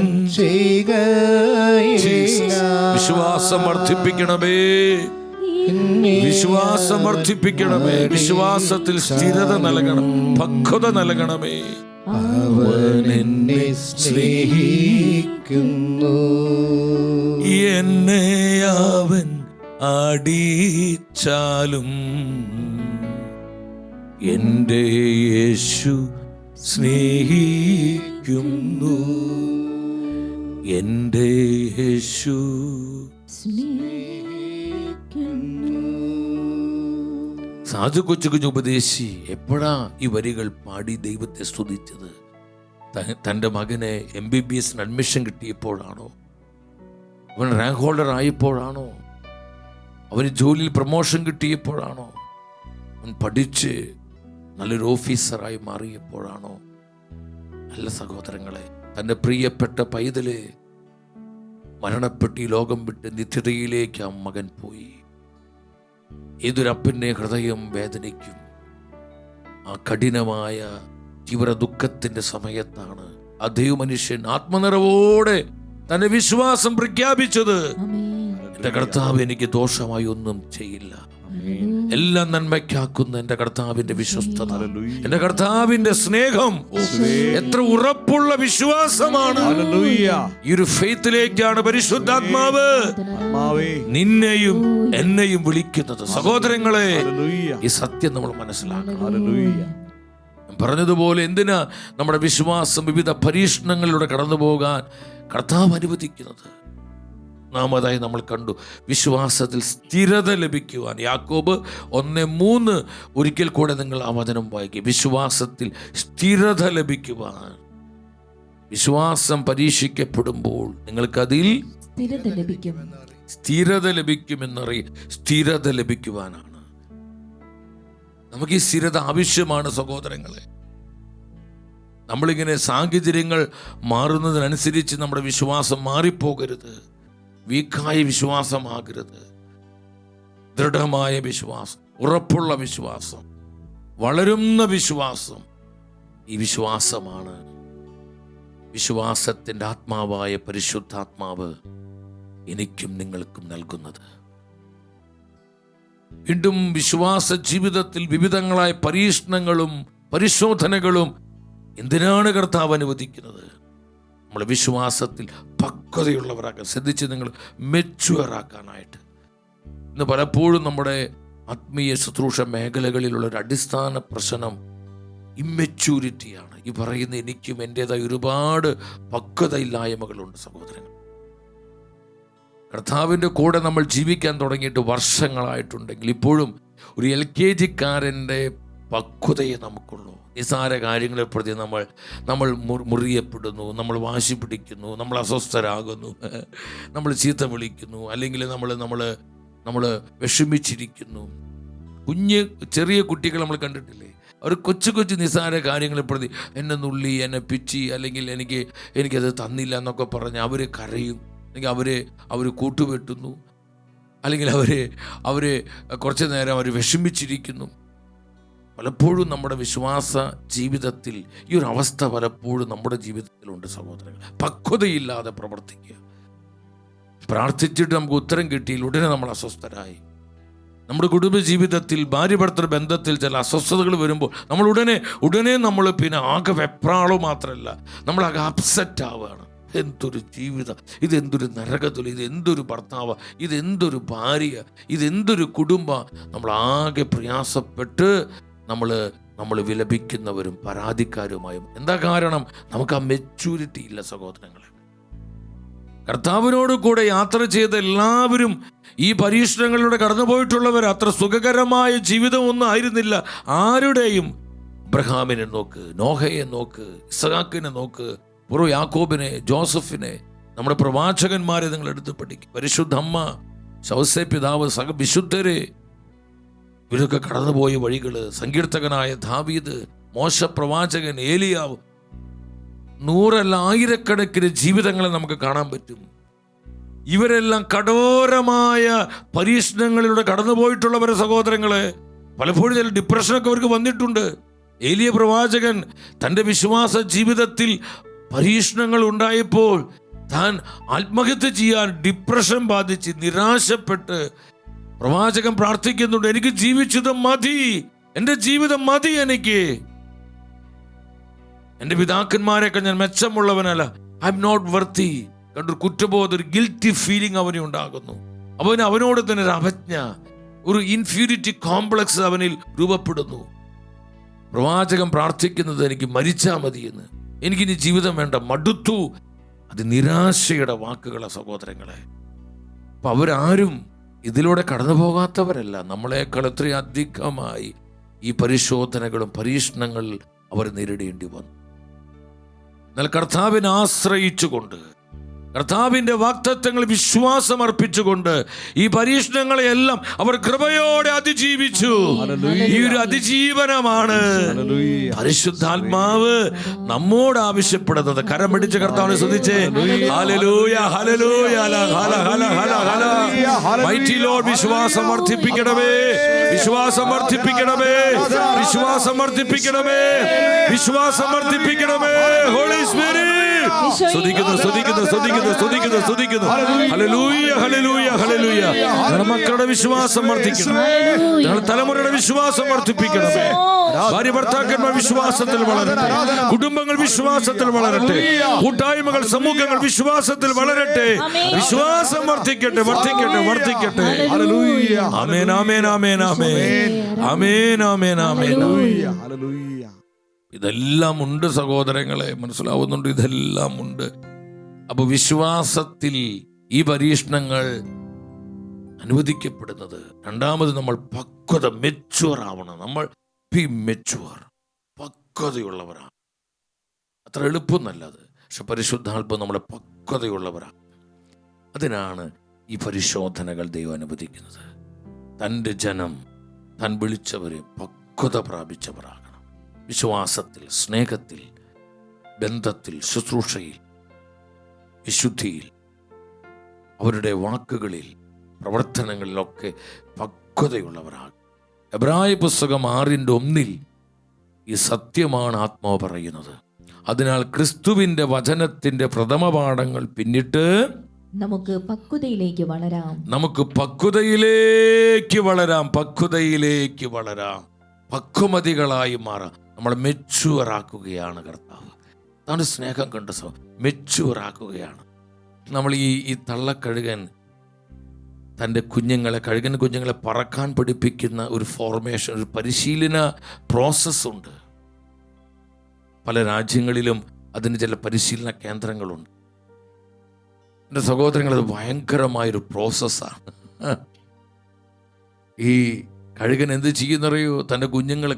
വിശ്വാസം വർദ്ധിപ്പിക്കണമേ, വിശ്വാസം വർദ്ധിപ്പിക്കണമേ, വിശ്വാസത്തിൽ സ്ഥിരത നൽകണം, പക്വത നൽകണമേ. അവൻ എന്നെ സ്നേഹിക്കുന്നു, എന്നെ അവൻ അടിച്ചാലും എൻ്റെ യേശു സ്നേഹിക്കുന്നു, എൻ്റെ യേശു. സാധു കൊച്ചുകുഞ്ഞ് ഉപദേശി എപ്പോഴാ ഈ വരികൾ പാടി ദൈവത്തെ സ്തുതിച്ചത്? തൻ്റെ മകനെ MBBS അഡ്മിഷൻ കിട്ടിയപ്പോഴാണോ? അവൻ റാങ്ക് ഹോൾഡർ ആയപ്പോഴാണോ? അവന് ജോലിയിൽ പ്രൊമോഷൻ കിട്ടിയപ്പോഴാണോ? അവൻ പഠിച്ച് നല്ലൊരു ഓഫീസറായി മാറിയപ്പോഴാണോ? അല്ല സഹോദരങ്ങളെ, തൻ്റെ പ്രിയപ്പെട്ട പൈതല് മരണപ്പെട്ട് ഈ ലോകം വിട്ട് നിത്യതയിലേക്ക് ആ മകൻ പോയി. ഏതൊരപ്പൻ്റെ ഹൃദയം വേദനിക്കും. ആ കഠിനമായ തീവ്ര ദുഃഖത്തിൻ്റെ സമയത്താണ് ആ ദൈവമനുഷ്യൻ ആത്മനിറവോടെ തന്റെ വിശ്വാസം പ്രഖ്യാപിച്ചത്, എന്റെ കർത്താവ് എനിക്ക് ദോഷമായി ഒന്നും ചെയ്യില്ല, എല്ലാം നന്മയ്ക്കാക്കുന്ന എന്റെ കർത്താവിന്റെ വിശ്വസ്തത, എന്റെ കർത്താവിന്റെ സ്നേഹം. എത്ര ഉറപ്പുള്ള വിശ്വാസമാണ്! ഈ ഒരു ഫെയ്ത്തിലേക്കാണ് പരിശുദ്ധാത്മാവ് നിന്നെയും എന്നെയും വിളിക്കുന്നത്. സഹോദരങ്ങളെ, ഈ സത്യം നമ്മൾ മനസ്സിലാക്കണം. പറഞ്ഞതുപോലെ എന്തിനാ നമ്മുടെ വിശ്വാസം വിവിധ പരീക്ഷണങ്ങളിലൂടെ കടന്നു പോകാൻ കർത്താവ് അനുവദിക്കുന്നത്? ഒന്നാമതായി നമ്മൾ കണ്ടു, വിശ്വാസത്തിൽ സ്ഥിരത ലഭിക്കുവാൻ. യാക്കോബ് 1:3 ഒരിക്കൽ കൂടെ നിങ്ങൾ ആ വചനം വായിക്കുക. വിശ്വാസത്തിൽ സ്ഥിരത ലഭിക്കുവാൻ. വിശ്വാസം പരീക്ഷിക്കപ്പെടുമ്പോൾ നിങ്ങൾക്കതിൽ സ്ഥിരത ലഭിക്കുമെന്നറിയാം. സ്ഥിരത ലഭിക്കുവാനാണ് നമുക്ക് ഈ സ്ഥിരത ആവശ്യമാണ് സഹോദരങ്ങളെ. നമ്മളിങ്ങനെ സാഹചര്യങ്ങൾ മാറുന്നതിനനുസരിച്ച് നമ്മുടെ വിശ്വാസം മാറിപ്പോകരുത്. വീക്കായ വിശ്വാസമാകരുത്. ദൃഢമായ വിശ്വാസം, ഉറപ്പുള്ള വിശ്വാസം, വളരുന്ന വിശ്വാസം. ഈ വിശ്വാസമാണ് വിശ്വാസത്തിൻ്റെ ആത്മാവായ പരിശുദ്ധാത്മാവ് എനിക്കും നിങ്ങൾക്കും നൽകുന്നത്. വീണ്ടും വിശ്വാസ ജീവിതത്തിൽ വിവിധങ്ങളായ പരീക്ഷണങ്ങളും പരിശോധനകളും എന്തിനാണ് കർത്താവ് അനുവദിക്കുന്നത്? നമ്മൾ വിശ്വാസത്തിൽ പക്വതയുള്ളവരാക്കാൻ, ശ്രദ്ധിച്ച് നിങ്ങൾ മെച്യൂറാക്കാനായിട്ട്. ഇന്ന് പലപ്പോഴും നമ്മുടെ ആത്മീയ ശുശ്രൂഷ മേഖലകളിലുള്ള ഒരു അടിസ്ഥാന പ്രശ്നം ഇമ്മെച്യൂരിറ്റിയാണ്. ഈ പറയുന്ന എനിക്കും എൻ്റെതായ ഒരുപാട് പക്വതയില്ലായ്മകളുണ്ട് സഹോദരങ്ങൾ. കർത്താവിൻ്റെ കൂടെ നമ്മൾ ജീവിക്കാൻ തുടങ്ങിയിട്ട് വർഷങ്ങളായിട്ടുണ്ടെങ്കിൽ ഇപ്പോഴും ഒരു LKG-കാരൻ്റെ പക്വതയെ നമുക്കുള്ളൂ. നിസാര കാര്യങ്ങളെ പ്രതി നമ്മൾ മുറിയപ്പെടുന്നു, നമ്മൾ വാശി പിടിക്കുന്നു, നമ്മൾ അസ്വസ്ഥരാകുന്നു, നമ്മൾ ചീത്ത വിളിക്കുന്നു, അല്ലെങ്കിൽ നമ്മൾ വിഷമിച്ചിരിക്കുന്നു. ചെറിയ കുട്ടികൾ നമ്മൾ കണ്ടിട്ടില്ലേ? അവർ കൊച്ചു നിസാര കാര്യങ്ങളെ പ്രതി എന്നെ നുള്ളി, എന്നെ പിച്ചി, അല്ലെങ്കിൽ എനിക്കത് തന്നില്ല എന്നൊക്കെ പറഞ്ഞ് അവർ കരയും, അല്ലെങ്കിൽ അവർ കൂട്ടുവെട്ടുന്നു, അല്ലെങ്കിൽ അവർ കുറച്ച് നേരം അവർ വിഷമിച്ചിരിക്കുന്നു. പലപ്പോഴും നമ്മുടെ വിശ്വാസ ജീവിതത്തിൽ ഈ ഒരു അവസ്ഥ പലപ്പോഴും നമ്മുടെ ജീവിതത്തിലുണ്ട് സഹോദരങ്ങൾ. പക്വതയില്ലാതെ പ്രവർത്തിക്കുക. പ്രാർത്ഥിച്ചിട്ട് നമുക്ക് ഉത്തരം കിട്ടിയില്ല, ഉടനെ നമ്മൾ അസ്വസ്ഥരായി. നമ്മുടെ കുടുംബ ജീവിതത്തിൽ ഭാര്യ-ഭർത്തൃ ബന്ധത്തിൽ ചില അസ്വസ്ഥതകൾ വരുമ്പോൾ നമ്മൾ ഉടനെ നമ്മൾ ആകെ വെപ്രാളോ മാത്രമല്ല, നമ്മളാകെ അപ്സെറ്റ് ആവുകയാണ്. ഇതെന്തൊരു ജീവിതം, ഇതെന്തൊരു നരകതുല, ഇതെന്തൊരു ഭർത്താവ്, ഇതെന്തൊരു ഭാര്യ, ഇതെന്തൊരു കുടുംബം. നമ്മളാകെ പ്രയാസപ്പെട്ട് നമ്മൾ വിലപിക്കുന്നവരും പരാതിക്കാരുമായും. എന്താ കാരണം? നമുക്ക് ആ മെച്യൂരിറ്റി ഇല്ല സഹോദരങ്ങളെ. കർത്താവിനോട് കൂടെ യാത്ര ചെയ്ത എല്ലാവരും ഈ പരീക്ഷണങ്ങളിലൂടെ കടന്നുപോയിട്ടുള്ളവർ. അത്ര സുഖകരമായ ജീവിതമൊന്നും ആയിരുന്നില്ല ആരുടെയും. അബ്രഹാമിനെ നോക്ക്, നോഹയെ നോക്ക്, ഇസഹാക്കിനെ നോക്ക്, പൂർവ്വ യാക്കോബിനെ, ജോസഫിനെ, നമ്മുടെ പ്രവാചകന്മാരെ നിങ്ങൾ എടുത്ത് പഠിക്കും. പരിശുദ്ധ അമ്മ, ശൗസേ പിതാവ്, വിശുദ്ധരെ, ഇവരൊക്കെ കടന്നുപോയ വഴികള്. സങ്കീർത്തകനായ ദാവീദ്, മോശ പ്രവാചകൻ, ഏലിയാവ്, 100 അല്ല 1000കണക്കിന് ജീവിതങ്ങളെ നമുക്ക് കാണാൻ പറ്റും. ഇവരെല്ലാം കഠോരമായ പരീക്ഷണങ്ങളിലൂടെ കടന്നുപോയിട്ടുള്ളവരെ സഹോദരങ്ങളെ. പലപ്പോഴും ചില ഡിപ്രഷനൊക്കെ അവർക്ക് വന്നിട്ടുണ്ട്. ഏലിയ പ്രവാചകൻ തൻ്റെ വിശ്വാസ ജീവിതത്തിൽ പരീക്ഷണങ്ങൾ ഉണ്ടായപ്പോൾ താൻ ആത്മഹത്യ ചെയ്യാൻ ഡിപ്രഷൻ ബാധിച്ച് നിരാശപ്പെട്ട് പ്രവാചകൻ പ്രാർത്ഥിക്കുന്നുണ്ട്, എനിക്ക് ജീവിച്ചത് മതി, എൻ്റെ ജീവിതം മതി, എൻ്റെ പിതാക്കന്മാരെയൊക്കെ ഞാൻ മെച്ചമുള്ളവനല്ല, ഐ എം നോട്ട് വർത്തി. കണ്ടൊരു കുറ്റബോധം, ഒരു ഗിൽറ്റി ഫീലിംഗ് അവന് ഉണ്ടാകുന്നു. അവനോട് തന്നെ ഒരു അവജ്ഞ, ഒരു ഇൻഫീരിറ്റി കോംപ്ലക്സ് അവനിൽ രൂപപ്പെടുന്നു. പ്രവാചകൻ പ്രാർത്ഥിക്കുന്നത് എനിക്ക് മരിച്ചാൽ മതിയെന്ന്, എനിക്കിനി ജീവിതം വേണ്ട, മടുത്തു. അത് നിരാശയുടെ വാക്കുകളെ സഹോദരങ്ങളെ. അപ്പൊ അവരാരും ഇതിലൂടെ കടന്നു പോകാത്തവരല്ല. നമ്മളെക്കാൾ എത്രയും അധികമായി ഈ പരിശോധനകളും പരീക്ഷണങ്ങൾ അവർ നേരിടേണ്ടി വന്നു. എന്നാൽ കർത്താവിനെ ആശ്രയിച്ചുകൊണ്ട്, കർത്താവിന്റെ വാഗ്ദത്തങ്ങൾ വിശ്വാസം അർപ്പിച്ചുകൊണ്ട് ഈ പരീക്ഷണങ്ങളെയെല്ലാം അവർ കൃപയോടെ അതിജീവിച്ചു. ഈ ഒരു അതിജീവനമാണ് പരിശുദ്ധാത്മാവ് നമ്മോട് ആവശ്യപ്പെടുന്നത്. കരം പിടിച്ച് കർത്താവിനെ സ്തുതിച്ചേ. Hallelujah, hallelujah, mighty lord. വിശ്വാസം വർദ്ധിപ്പിക്കണമേ, വിശ്വാസം വർദ്ധിപ്പിക്കണമേ, വിശ്വാസം വർദ്ധിപ്പിക്കണമേ, വിശ്വാസം വർദ്ധിപ്പിക്കണമേ. ഹോളി സ്പിരിറ്റ് സ്തുതിക്കുന്നു, സ്തുതിക്കുന്നു, സ്തുതിക്കുന്നു, സ്തുതിക്കുന്നു, സ്തുതിക്കുന്നു. Hallelujah, hallelujah, hallelujah. ഞങ്ങളുടെ മക്കളുടെ വിശ്വാസം വർദ്ധിക്കണം, ഞങ്ങളുടെ തലമുറയുടെ വിശ്വാസം വർദ്ധിപ്പിക്കണമേ. ഭാര്യ ഭർത്താക്കന്മാർ വിശ്വാസത്തിൽ വളരട്ടെ, കുടുംബങ്ങൾ വിശ്വാസത്തിൽ വളരട്ടെ, കൂട്ടായ്മകൾ, സമൂഹങ്ങൾ വിശ്വാസത്തിൽ വളരട്ടെ. വിശ്വാസം വർദ്ധിക്കട്ടെ, വർദ്ധിക്കട്ടെ, വർദ്ധിക്കട്ടെ. ആമേൻ, ആമേൻ, ആമേൻ, ആമേൻ, ആമേൻ, ആമേൻ, ആമേൻ. ഇതെല്ലാം ഉണ്ട് സഹോദരങ്ങളെ, മനസ്സിലാവുന്നുണ്ട്, ഇതെല്ലാം ഉണ്ട്. അപ്പൊ വിശ്വാസത്തിൽ ഈ പരീക്ഷണങ്ങൾ അനുവദിക്കപ്പെടുന്നത്. രണ്ടാമത് നമ്മൾ പക്വത, മെച്യൂർ ആവണം. നമ്മൾ ബി മെച്യൂർ, പക്വതയുള്ളവരാണ്. അത്ര എളുപ്പമൊന്നല്ലത്, പക്ഷെ പരിശുദ്ധാത്മാവ് നമ്മളെ പക്വതയുള്ളവരാണ്. അതിനാണ് ഈ പരിശോധനകൾ ദൈവം അനുവദിക്കുന്നത്. തൻ്റെ ജനം, താൻ വിളിച്ചവരെ പക്വത പ്രാപിച്ചവരാകണം. വിശ്വാസത്തിൽ, സ്നേഹത്തിൽ, ബന്ധത്തിൽ, ശുശ്രൂഷയിൽ, വിശുദ്ധിയിൽ, അവരുടെ വാക്കുകളിൽ, പ്രവർത്തനങ്ങളിലൊക്കെ പക്വതയുള്ളവരാകും. എബ്രായ പുസ്തകം 6:1 ഈ സത്യമാണ് ആത്മാവ് പറയുന്നത്. അതിനാൽ ക്രിസ്തുവിന്റെ വചനത്തിന്റെ പ്രഥമ പാഠങ്ങൾ പിന്നിട്ട് നമുക്ക് പക്വതയിലേക്ക് വളരാം, നമുക്ക് പക്വതയിലേക്ക് വളരാം, പക്വതയിലേക്ക് വളരാം, പക്വമതികളായി മാറാം. നമ്മളെ മെച്യൂർ ആക്കുകയാണ് കർത്താവ്. അതാണ് സ്നേഹം കണ്ട മെച്യൂർ ആക്കുകയാണ്. നമ്മൾ ഈ തള്ളക്കഴുകൻ തൻ്റെ കഴുകൻ കുഞ്ഞുങ്ങളെ പറക്കാൻ പഠിപ്പിക്കുന്ന ഒരു ഫോർമേഷൻ, ഒരു പരിശീലന പ്രോസസ്സുണ്ട്. പല രാജ്യങ്ങളിലും അതിന് ചില പരിശീലന കേന്ദ്രങ്ങളുണ്ട്. എൻ്റെ സഹോദരങ്ങൾ, അത് ഭയങ്കരമായൊരു പ്രോസസ്സാണ്. ഈ കഴുകൻ എന്ത് ചെയ്യുന്നറിയോ? തൻ്റെ കുഞ്ഞുങ്ങൾ,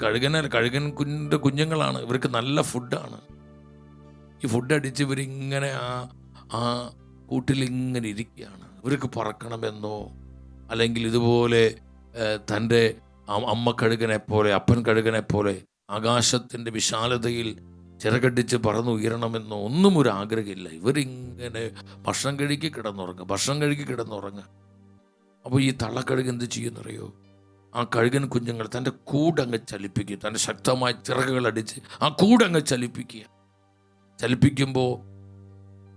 കഴുകൻ്റെ കുഞ്ഞുങ്ങളാണ്, ഇവർക്ക് നല്ല ഫുഡാണ്. ഈ ഫുഡ് അടിച്ച് ഇവരിങ്ങനെ ആ കൂട്ടിലിങ്ങനെ ഇരിക്കുകയാണ്. ഇവർക്ക് പറക്കണമെന്നോ അല്ലെങ്കിൽ ഇതുപോലെ തൻ്റെ അമ്മ കഴുകനെ പോലെ, അപ്പൻ കഴുകനെ പോലെ ആകാശത്തിൻ്റെ വിശാലതയിൽ ചിറകടിച്ച് പറന്നുയരണമെന്നോ ഒന്നും ഒരു ആഗ്രഹമില്ല. ഇവരിങ്ങനെ ഭക്ഷണം കഴുകി കിടന്നുറങ്ങുക. അപ്പോൾ ഈ തള്ളക്കഴുകൻ എന്ത് ചെയ്യുന്നറിയോ? ആ കഴുകൻ കുഞ്ഞുങ്ങൾ തൻ്റെ കൂടങ്ങ് ചലിപ്പിക്കുക, തൻ്റെ ശക്തമായ ചിറകുകൾ അടിച്ച് ആ കൂടങ്ങ് ചലിപ്പിക്കുമ്പോൾ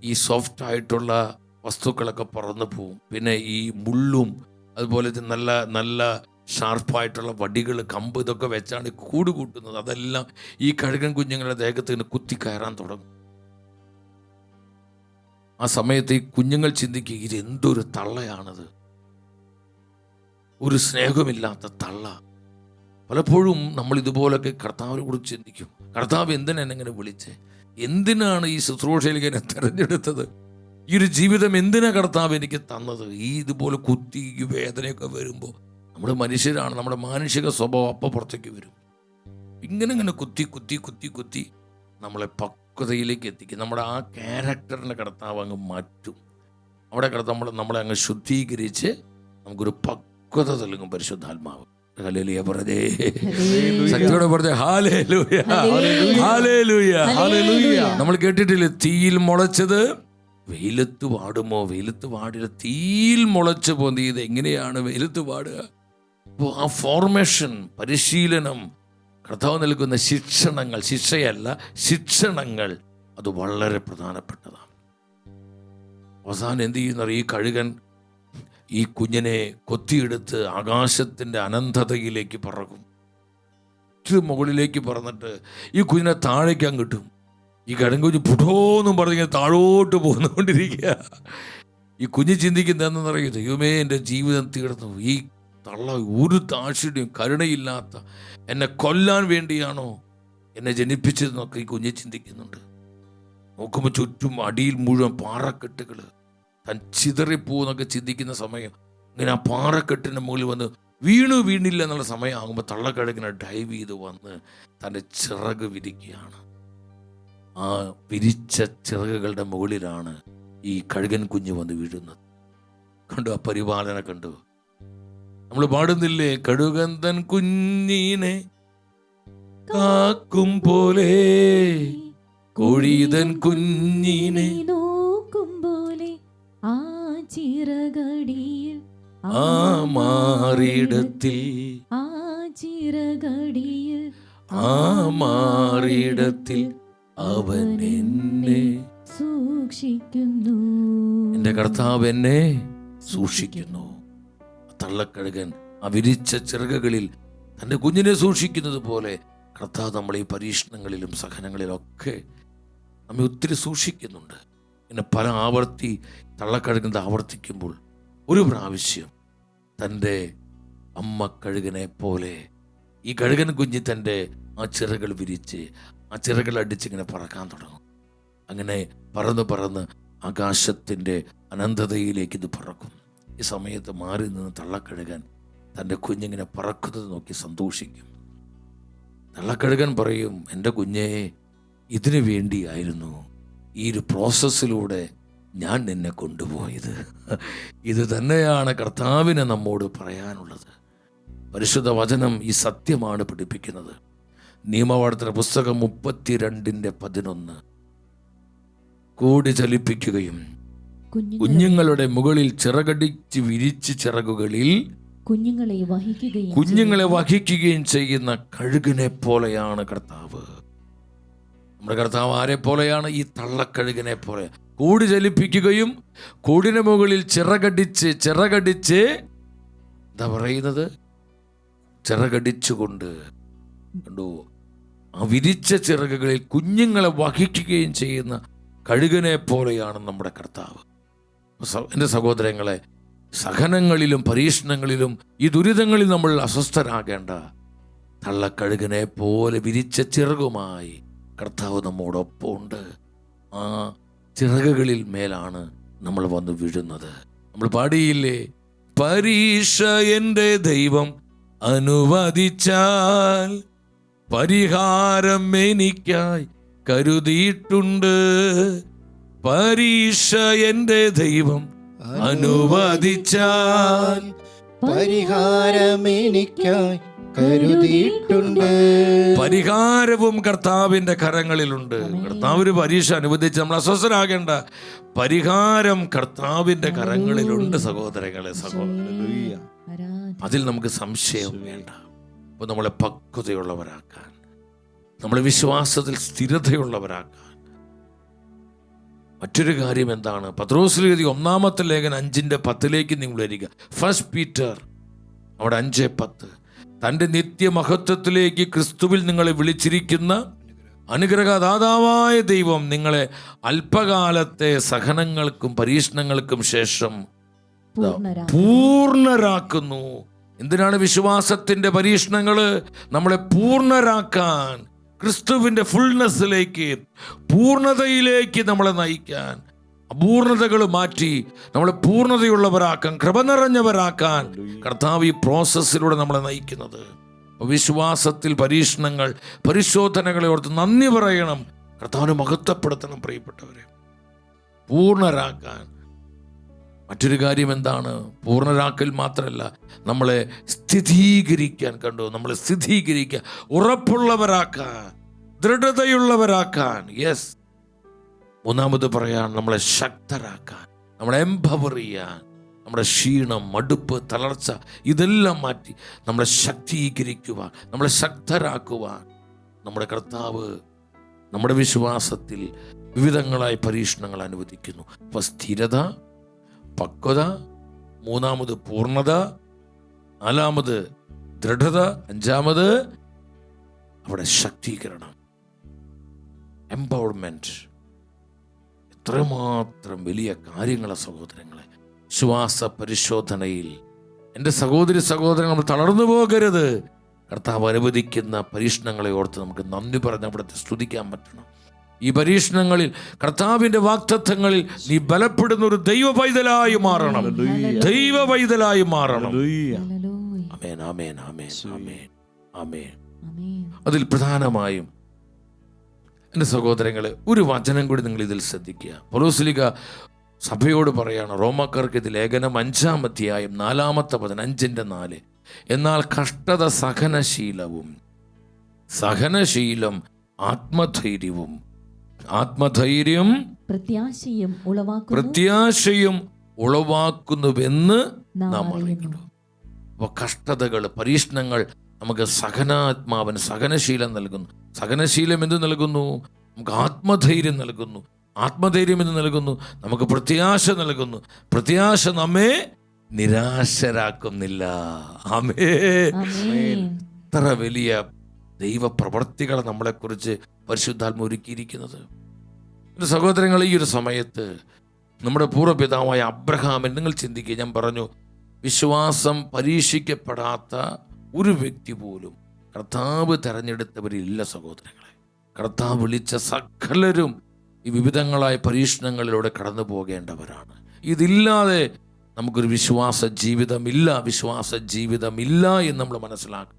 ഈ സോഫ്റ്റ് ആയിട്ടുള്ള വസ്തുക്കളൊക്കെ പറന്നു പോവും. പിന്നെ ഈ മുള്ളും അതുപോലെ നല്ല നല്ല ഷാർപ്പായിട്ടുള്ള വടികൾ, കമ്പ്, ഇതൊക്കെ വെച്ചാണ് കൂട് കൂട്ടുന്നത്. അതെല്ലാം ഈ കഴുകൻ കുഞ്ഞുങ്ങളുടെ ദേഹത്ത് കുത്തി കയറാൻ തുടങ്ങും. ആ സമയത്ത് ഈ കുഞ്ഞുങ്ങൾ ചിന്തിക്കുക, ഇതെന്തൊരു തള്ളയാണത്, ഒരു സ്നേഹമില്ലാത്ത തള്ള. പലപ്പോഴും നമ്മൾ ഇതുപോലൊക്കെ കർത്താവിനെ കുറിച്ച് ചിന്തിക്കും. കർത്താവ് എന്തിനാണ് എന്നെ വിളിച്ചേ, എന്തിനാണ് ഈ ശുശ്രൂഷയിലേക്ക് എന്നെ തിരഞ്ഞെടുത്തത്, ഈ ഒരു ജീവിതം എന്തിനാ കർത്താവ് എനിക്ക് തന്നത്? ഈ ഇതുപോലെ കുത്തി ഈ വേദനയൊക്കെ വരുമ്പോൾ നമ്മുടെ മനുഷ്യരാണ്, നമ്മുടെ മാനുഷിക സ്വഭാവം അപ്പം പുറത്തേക്ക് വരും. ഇങ്ങനെ കുത്തി കുത്തി കുത്തി കുത്തി നമ്മളെ പക്വതയിലേക്ക് എത്തിക്കും. നമ്മുടെ ആ ക്യാരക്ടറിനെ കർത്താവ് അങ്ങ് മാറ്റും. അവിടെ കർത്താവ് നമ്മളെ അങ്ങ് ശുദ്ധീകരിച്ച് നമുക്കൊരു പക്വത നൽകും പരിശുദ്ധാത്മാവ്. ഹല്ലേലൂയ പറഞ്ഞേ, ശക്തിയോടെ പറഞ്ഞേ ഹല്ലേലൂയ, ഹല്ലേലൂയ, ഹല്ലേലൂയ. നമ്മൾ കേട്ടിട്ടില്ലേ, തീയിൽ മുളച്ചത് വെയിലത്ത് വാടുമോ? വെയിലത്ത് വാടില്ല, തീയിൽ മുളച്ച് പൊന്തിയത് എങ്ങനെയാണ് വെയിലത്ത് വാടുക? അപ്പോൾ ആ ഫോർമേഷൻ, പരിശീലനം, കർത്താവ് നൽകുന്ന ശിക്ഷണങ്ങൾ, ശിക്ഷയല്ല ശിക്ഷണങ്ങൾ, അത് വളരെ പ്രധാനപ്പെട്ടതാണ്. അവസാനം എന്ത് ചെയ്യുന്ന, ഈ കഴുകൻ ഈ കുഞ്ഞിനെ കൊത്തിയെടുത്ത് ആകാശത്തിൻ്റെ അനന്തതയിലേക്ക് പറക്കും. മുകളിലേക്ക് പറന്നിട്ട് ഈ കുഞ്ഞിനെ താഴേക്കാൻ കിട്ടും. ഈ കഴുകുഞ്ഞ് പുടോന്നും പറഞ്ഞിങ്ങനെ താഴോട്ട് പോന്നുകൊണ്ടിരിക്കുക. ഈ കുഞ്ഞ് ചിന്തിക്കുന്നത് എന്താണെന്നറിയോ, ദൈവമേ എൻ്റെ ജീവിതം തീർന്നു, ഈ തള്ള ഒരു താഴ്ചയുടെയും കരുണയില്ലാത്ത എന്നെ കൊല്ലാൻ വേണ്ടിയാണോ എന്നെ ജനിപ്പിച്ചതെന്നൊക്കെ ഈ കുഞ്ഞ് ചിന്തിക്കുന്നുണ്ട്. നോക്കുമ്പോൾ ചുറ്റും അടിയിൽ മുഴുവൻ പാറക്കെട്ടുകൾ, താൻ ചിതറിപ്പോന്നൊക്കെ ചിന്തിക്കുന്ന സമയം ഇങ്ങനെ ആ പാറക്കെട്ടിൻ്റെ മുകളിൽ വന്ന് വീണില്ല എന്നുള്ള സമയമാകുമ്പോൾ തള്ളക്കഴുകിനെ ഡൈവ് ചെയ്ത് വന്ന് തൻ്റെ ചിറക് വിരിക്കുകയാണ്. ആ വിരിച്ച ചിറകുകളുടെ മുകളിലാണ് ഈ കഴുകൻ കുഞ്ഞ് വന്ന് വീഴുന്നത്. കണ്ടു ആ പരിപാലന കണ്ടു. നമ്മൾ പാടുന്നില്ലേ, കഴുകൻ തൻ കുഞ്ഞിനെ കാക്കും പോലെ കോഴിതൻ കുഞ്ഞിനെ നോക്കും പോലെ ആ ചിറകടിയിൽ ആ മാറിടത്തിൽ ആ ചിറകടിയിൽ ആ മാറിടത്തിൽ അവൻ എന്നെ സൂക്ഷിക്കുന്നു. എൻ്റെ കർത്താവ് എന്നെ സൂക്ഷിക്കുന്നു. തള്ളക്കഴുകൻ ആ വിരിച്ച ചിറകുകളിൽ തൻ്റെ കുഞ്ഞിനെ സൂക്ഷിക്കുന്നത് പോലെ കർത്താവ് നമ്മളെ ഈ പരീക്ഷണങ്ങളിലും സഹനങ്ങളിലൊക്കെ നമ്മെ ഒത്തിരി സൂക്ഷിക്കുന്നുണ്ട്. പിന്നെ പല ആവർത്തി തള്ളക്കഴുകുന്നത് ആവർത്തിക്കുമ്പോൾ ഒരു പ്രാവശ്യം തൻ്റെ അമ്മ കഴുകനെ പോലെ ഈ കഴുകൻ കുഞ്ഞ് തൻ്റെ ആ ചിറകൾ വിരിച്ച് ആ ചിറകൾ അടിച്ചിങ്ങനെ പറക്കാൻ തുടങ്ങും. അങ്ങനെ പറന്ന് പറന്ന് ആകാശത്തിൻ്റെ അനന്തതയിലേക്ക് ഇത് പറക്കും. ഈ സമയത്ത് മാറി നിന്ന് തള്ളക്കഴുകൻ തൻ്റെ കുഞ്ഞിങ്ങനെ പറക്കുന്നത് നോക്കി സന്തോഷിക്കും. തള്ളക്കഴുകൻ പറയും, എൻ്റെ കുഞ്ഞേ, ഇതിനു വേണ്ടിയായിരുന്നു ഈ ഒരു പ്രോസസ്സിലൂടെ ഞാൻ നിന്നെ കൊണ്ടുപോയത്. ഇത് തന്നെയാണ് കർത്താവിന് നമ്മോട് പറയാനുള്ളത്. പരിശുദ്ധ വചനം ഈ സത്യമാണ് പഠിപ്പിക്കുന്നത്. നിയമവാഴ്ത്തന പുസ്തകം 32:11 കൂടി ചലിപ്പിക്കുകയും കുഞ്ഞുങ്ങളുടെ മുകളിൽ ചിറകടിച്ച് വിരിച്ച് ചിറകുകളിൽ കുഞ്ഞുങ്ങളെ വഹിക്കുകയും ചെയ്യുന്ന കഴുകനെ പോലെയാണ് കർത്താവ്. നമ്മുടെ കർത്താവ് ആരെ പോലെയാണ്? ഈ തള്ളക്കഴുകനെ പോലെ. കൂടി ചലിപ്പിക്കുകയും കൂടിന് മുകളിൽ ചിറകടിച്ച് എന്താ പറയുന്നത്, ചിറകടിച്ചുകൊണ്ട് കണ്ടു ആ വിരിച്ച ചിറകുകളിൽ കുഞ്ഞുങ്ങളെ വഹിക്കുകയും ചെയ്യുന്ന കഴുകനെ പോലെയാണ് നമ്മുടെ കർത്താവ്. എൻ്റെ സഹോദരങ്ങളെ, സഹനങ്ങളിലും പരീക്ഷണങ്ങളിലും ഈ ദുരിതങ്ങളിൽ നമ്മൾ അസ്വസ്ഥരാകേണ്ട. തള്ളക്കഴുകനെ പോലെ വിരിച്ച ചിറകുമായി കർത്താവ് നമ്മോടൊപ്പം ഉണ്ട്. ആ ചിറകുകളിൽ മേലാണ് നമ്മൾ വന്ന് വീഴുന്നത്. നമ്മൾ പാടിയില്ലേ, പരീക്ഷ എൻ്റെ ദൈവം അനുവദിച്ചാൽ പരിഹാരം എനിക്കായി കരുതിയിട്ടുണ്ട്. പരീക്ഷ എൻ്റെ ദൈവം അനുവദിച്ചാൽ പരിഹാരം എനിക്കായി കരുതിയിട്ടുണ്ട്. പരിഹാരവും കർത്താവിന്റെ കരങ്ങളിലുണ്ട്. കർത്താവിന് പരീക്ഷ അനുവദിച്ച് നമ്മൾ അസ്വസ്ഥരാകേണ്ട. പരിഹാരം കർത്താവിന്റെ കരങ്ങളിലുണ്ട് സഹോദരങ്ങളെ, സഹോദരൻ. അതിൽ നമുക്ക് സംശയം വേണ്ട. അപ്പോൾ നമ്മളെ പക്വതയുള്ളവരാക്കാൻ, നമ്മളെ വിശ്വാസത്തിൽ സ്ഥിരതയുള്ളവരാക്കാൻ. മറ്റൊരു കാര്യം എന്താണ്? പത്രോസിലെഴുതിയ 1-ാമത്തെ ലേഖനം 5:10 നിങ്ങൾ വരിക. 1 പീറ്റർ അവിടെ 5:10 തൻ്റെ നിത്യമഹത്വത്തിലേക്ക് ക്രിസ്തുവിൽ നിങ്ങളെ വിളിച്ചിരിക്കുന്ന അനുഗ്രഹദാതാവായ ദൈവം നിങ്ങളെ അല്പകാലത്തെ സഹനങ്ങൾക്കും പരീക്ഷണങ്ങൾക്കും ശേഷം പൂർണ്ണരാക്കുന്നു. എന്തിനാണ് വിശ്വാസത്തിന്റെ പരീക്ഷണങ്ങള്? നമ്മളെ പൂർണ്ണരാക്കാൻ, ക്രിസ്തുവിന്റെ ഫുൾനെസ്സിലേക്ക്, പൂർണ്ണതയിലേക്ക് നമ്മളെ നയിക്കാൻ, അപൂർണതകൾ മാറ്റി നമ്മളെ പൂർണ്ണതയുള്ളവരാക്കാൻ, കൃപ നിറഞ്ഞവരാക്കാൻ കർത്താവ് ഈ പ്രോസസ്സിലൂടെ നമ്മളെ നയിക്കുന്നത്. വിശ്വാസത്തിൽ പരീക്ഷണങ്ങൾ, പരിശോധനകളെ ഓർത്ത് നന്ദി പറയണം, കർത്താവിനെ മഹത്വപ്പെടുത്തണം. പ്രിയപ്പെട്ടവരെ, പൂർണ്ണരാക്കാൻ. മറ്റൊരു കാര്യം എന്താണ്? പൂർണ്ണരാക്കൽ മാത്രമല്ല, നമ്മളെ സ്ഥിരീകരിക്കാൻ. കണ്ടു, നമ്മളെ സ്ഥിരീകരിക്കാൻ, ഉറപ്പുള്ളവരാക്കാൻ, ദൃഢതയുള്ളവരാക്കാൻ. യെസ്. മൂന്നാമത് പറയാൻ, നമ്മളെ ശക്തരാക്കാൻ, നമ്മളെ എംപവർ ചെയ്യാൻ. നമ്മുടെ ക്ഷീണം, മടുപ്പ്, തളർച്ച ഇതെല്ലാം മാറ്റി നമ്മളെ ശക്തീകരിക്കുവാൻ, നമ്മളെ ശക്തരാക്കുവാൻ നമ്മുടെ കർത്താവ് നമ്മുടെ വിശ്വാസത്തിൽ വിവിധങ്ങളായ പരീക്ഷണങ്ങൾ അനുവദിക്കുന്നു. അപ്പോൾ സ്ഥിരത, പക്വത, മൂന്നാമത് പൂർണ്ണത, നാലാമത് ദൃഢത, അഞ്ചാമത് അവിടെ ശക്തീകരണം, എംപവർമെന്റ്. എത്രമാത്രം വലിയ കാര്യങ്ങളെ സഹോദരങ്ങളെ! ശ്വാസ പരിശോധനയിൽ എൻ്റെ സഹോദരങ്ങൾ നമ്മൾ തളർന്നു പോകരുത്. കർത്താവ് അനുവദിക്കുന്ന പരീക്ഷണങ്ങളെ ഓർത്ത് നമുക്ക് നന്ദി പറഞ്ഞ് അവിടുത്തെ സ്തുതിക്കാൻ പറ്റണം. ഈ പരീക്ഷണങ്ങളിൽ, കർത്താവിന്റെ വാഗ്ദത്തങ്ങളിൽ നീ ബലപ്പെടുന്ന ഒരു ദൈവ പൈതലായി മാറണം, ദൈവ പൈതലായി മാറണം. ആമേൻ, ആമേൻ, ആമേൻ, ആമേൻ, ആമേൻ. അതിൽ പ്രധാനമായും എൻ്റെ സഹോദരങ്ങളെ ഒരു വചനം കൂടി നിങ്ങൾ ഇതിൽ ശ്രദ്ധിക്കുക. പൗലോസ്ലീഹ സഭയോട് പറയാണ്, റോമാക്കാർക്ക് ഇത് ലേഖനം 5-ാം അധ്യായം 4-ാമത്തെ വചനം, 5:4. എന്നാൽ കഷ്ടത സഹനശീലവും, സഹനശീലം ആത്മധൈര്യവും, ആത്മധൈര്യം പ്രത്യാശയും ഉളവാക്കുന്നുവെന്ന് നാം അറിയുന്നു. അപ്പോൾ കഷ്ടതകൾ, പരീക്ഷണങ്ങൾ നമുക്ക് സഹനാത്മാവൻ സഹനശീലം നൽകുന്നു. സഹനശീലം എന്ത് നൽകുന്നു? നമുക്ക് ആത്മധൈര്യം നൽകുന്നു. ആത്മധൈര്യം എന്ന് നൽകുന്നു, നമുക്ക് പ്രത്യാശ നൽകുന്നു. പ്രത്യാശ നമ്മെ നിരാശരാക്കുന്നില്ല. ആമേൻ. എത്ര വലിയ ദൈവ പ്രവർത്തികളെ നമ്മളെക്കുറിച്ച് പരിശുദ്ധാത്മ ഒരുക്കിയിരിക്കുന്നത്. സഹോദരങ്ങൾ, ഈ ഒരു സമയത്ത് നമ്മുടെ പൂർവ്വപിതാവായ അബ്രഹാമിനെ നിങ്ങൾ ചിന്തിക്കുക. ഞാൻ പറഞ്ഞു, വിശ്വാസം പരീക്ഷിക്കപ്പെടാത്ത ഒരു വ്യക്തി പോലും കർത്താവ് തെരഞ്ഞെടുത്തവരില്ല സഹോദരങ്ങളെ. കർത്താവ് വിളിച്ച സകലരും ഈ വിവിധങ്ങളായ പരീക്ഷണങ്ങളിലൂടെ കടന്നു പോകേണ്ടവരാണ്. ഇതില്ലാതെ നമുക്കൊരു വിശ്വാസ ജീവിതമില്ല എന്ന് നമ്മൾ മനസ്സിലാക്കണം.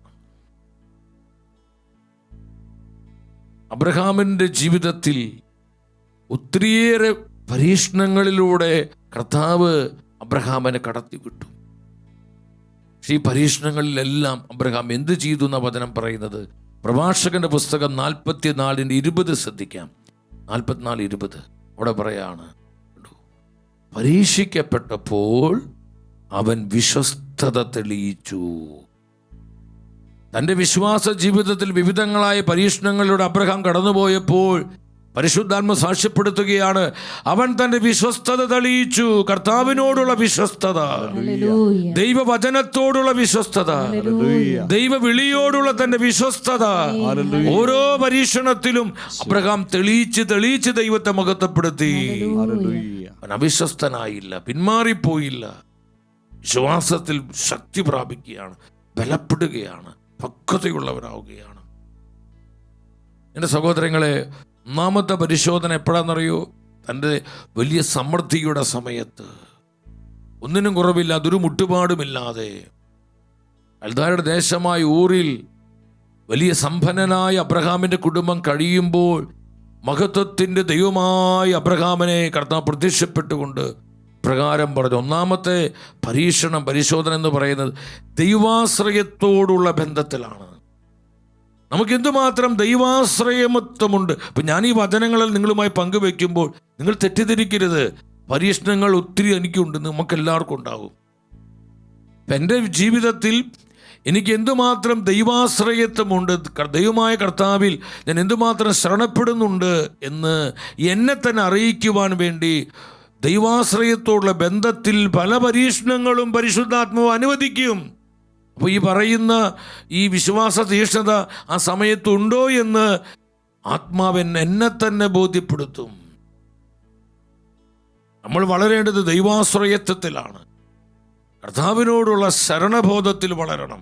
അബ്രഹാമിന്റെ ജീവിതത്തിൽ ഒത്തിരിയേറെ പരീക്ഷണങ്ങളിലൂടെ കർത്താവ് അബ്രഹാമിനെ കടത്തിവിട്ടു. പക്ഷേ ഈ പരീക്ഷണങ്ങളിലെല്ലാം അബ്രഹാം എന്ത് ചെയ്തു എന്ന വചനം പറയുന്നത്? പ്രഭാഷകന്റെ പുസ്തകം 44:20 ശ്രദ്ധിക്കാം. 44:20 അവിടെ പറയാണ്, പരീക്ഷിക്കപ്പെട്ടപ്പോൾ അവൻ വിശ്വസ്തത തെളിയിച്ചു. തൻ്റെ വിശ്വാസ ജീവിതത്തിൽ വിവിധങ്ങളായ പരീക്ഷണങ്ങളിലൂടെ അബ്രഹാം കടന്നുപോയപ്പോൾ പരിശുദ്ധാത്മ സാക്ഷ്യപ്പെടുത്തുകയാണ്, അവൻ തൻ്റെ വിശ്വസ്തത തെളിയിച്ചു. കർത്താവിനോടുള്ള വിശ്വസ്തത, ദൈവവചനത്തോടുള്ള വിശ്വസ്തത, ദൈവവിളിയോടുള്ള തൻ്റെ വിശ്വസ്തത ഓരോ പരീക്ഷണത്തിലും അബ്രഹാം തെളിയിച്ച് ദൈവത്തെ മഹത്വപ്പെടുത്തി. അവൻ അവിശ്വസ്തനായില്ല, പിന്മാറിപ്പോയില്ല. വിശ്വാസത്തിൽ ശക്തി പ്രാപിക്കുകയാണ്, ബലപ്പെടുകയാണ്, പക്വതയുള്ളവരാവുകയാണ്. എൻ്റെ സഹോദരങ്ങളെ, ഒന്നാമത്തെ പരിശോധന എപ്പോഴാണെന്നറിയോ? തൻ്റെ വലിയ സമൃദ്ധിയുടെ സമയത്ത്, ഒന്നിനും കുറവില്ല, അതൊരു മുട്ടുപാടുമില്ലാതെ കൽദായരുടെ ദേശമായ ഊറിൽ വലിയ സമ്പന്നനായ അബ്രഹാമിൻ്റെ കുടുംബം കഴിയുമ്പോൾ മഹത്വത്തിൻ്റെ ദൈവമായ അബ്രഹാമിനെ കർത്താവ് പ്രത്യക്ഷപ്പെട്ടുകൊണ്ട് പ്രകാരം പറഞ്ഞു. ഒന്നാമത്തെ പരിശോധന എന്ന് പറയുന്നത് ദൈവാശ്രയത്തോടുള്ള ബന്ധത്തിലാണ്. നമുക്ക് എന്തുമാത്രം ദൈവാശ്രയമത്വമുണ്ട്. ഇപ്പം ഞാൻ ഈ വചനങ്ങളിൽ നിങ്ങളുമായി പങ്കുവെക്കുമ്പോൾ നിങ്ങൾ തെറ്റിദ്ധരിക്കരുത്. പരീക്ഷണങ്ങൾ ഒത്തിരി എനിക്കുണ്ട്, നമുക്കെല്ലാവർക്കും ഉണ്ടാകും. ഇപ്പം എൻ്റെ ജീവിതത്തിൽ എനിക്ക് എന്തുമാത്രം ദൈവാശ്രയത്വമുണ്ട്, ദൈവമായ കർത്താവിൽ ഞാൻ എന്തുമാത്രം ശരണപ്പെടുന്നുണ്ട് എന്ന് എന്നെ തന്നെ അറിയിക്കുവാൻ വേണ്ടി ദൈവാശ്രയത്തോടുള്ള ബന്ധത്തിൽ പല പരീക്ഷണങ്ങളും പരിശുദ്ധാത്മാവ് അനുവദിക്കും. അപ്പോൾ ഈ പറയുന്ന ഈ വിശ്വാസ തീക്ഷ്ണത ആ സമയത്തുണ്ടോ എന്ന് ആത്മാവൻ എന്നെ തന്നെ ബോധ്യപ്പെടുത്തും. നമ്മൾ വളരേണ്ടത് ദൈവാശ്രയത്വത്തിലാണ്. കർത്താവിനോടുള്ള ശരണബോധത്തിൽ വളരണം.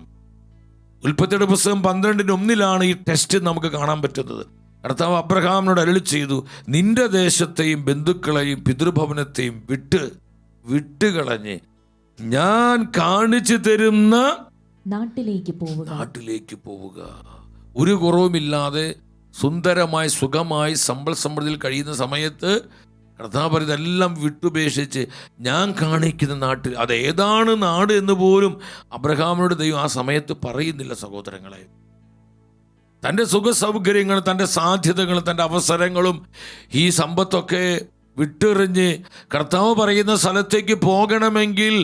ഉൽപ്പത്തിയുടെ പുസ്തകം 12:1 ഈ ടെസ്റ്റ് നമുക്ക് കാണാൻ പറ്റുന്നത്. കർത്താവ് അബ്രഹാമിനോട് അരുളി ചെയ്തു, നിന്റെ ദേശത്തെയും ബന്ധുക്കളെയും പിതൃഭവനത്തെയും വിട്ടുകളഞ്ഞ് ഞാൻ കാണിച്ചു തരുന്ന നാട്ടിലേക്ക് പോവുക. ഒരു കുറവുമില്ലാതെ സുന്ദരമായി സുഖമായി സമ്പൽ സമൃദ്ധിയിൽ കഴിയുന്ന സമയത്ത് കർത്താവ് ഇതെല്ലാം വിട്ടുപേക്ഷിച്ച് ഞാൻ കാണിക്കുന്ന നാട്ടിൽ, അത് ഏതാണ് നാട് എന്ന് പോലും അബ്രഹാമിനോട് ദൈവം ആ സമയത്ത് പറയുന്നില്ല സഹോദരങ്ങളെ. തൻ്റെ സുഖ സൗകര്യങ്ങൾ, തൻ്റെ സാധ്യതകൾ, തൻ്റെ അവസരങ്ങളും ഈ സമ്പത്തൊക്കെ വിട്ടെറിഞ്ഞ് കർത്താവ് പറയുന്ന സ്ഥലത്തേക്ക് പോകണമെങ്കിൽ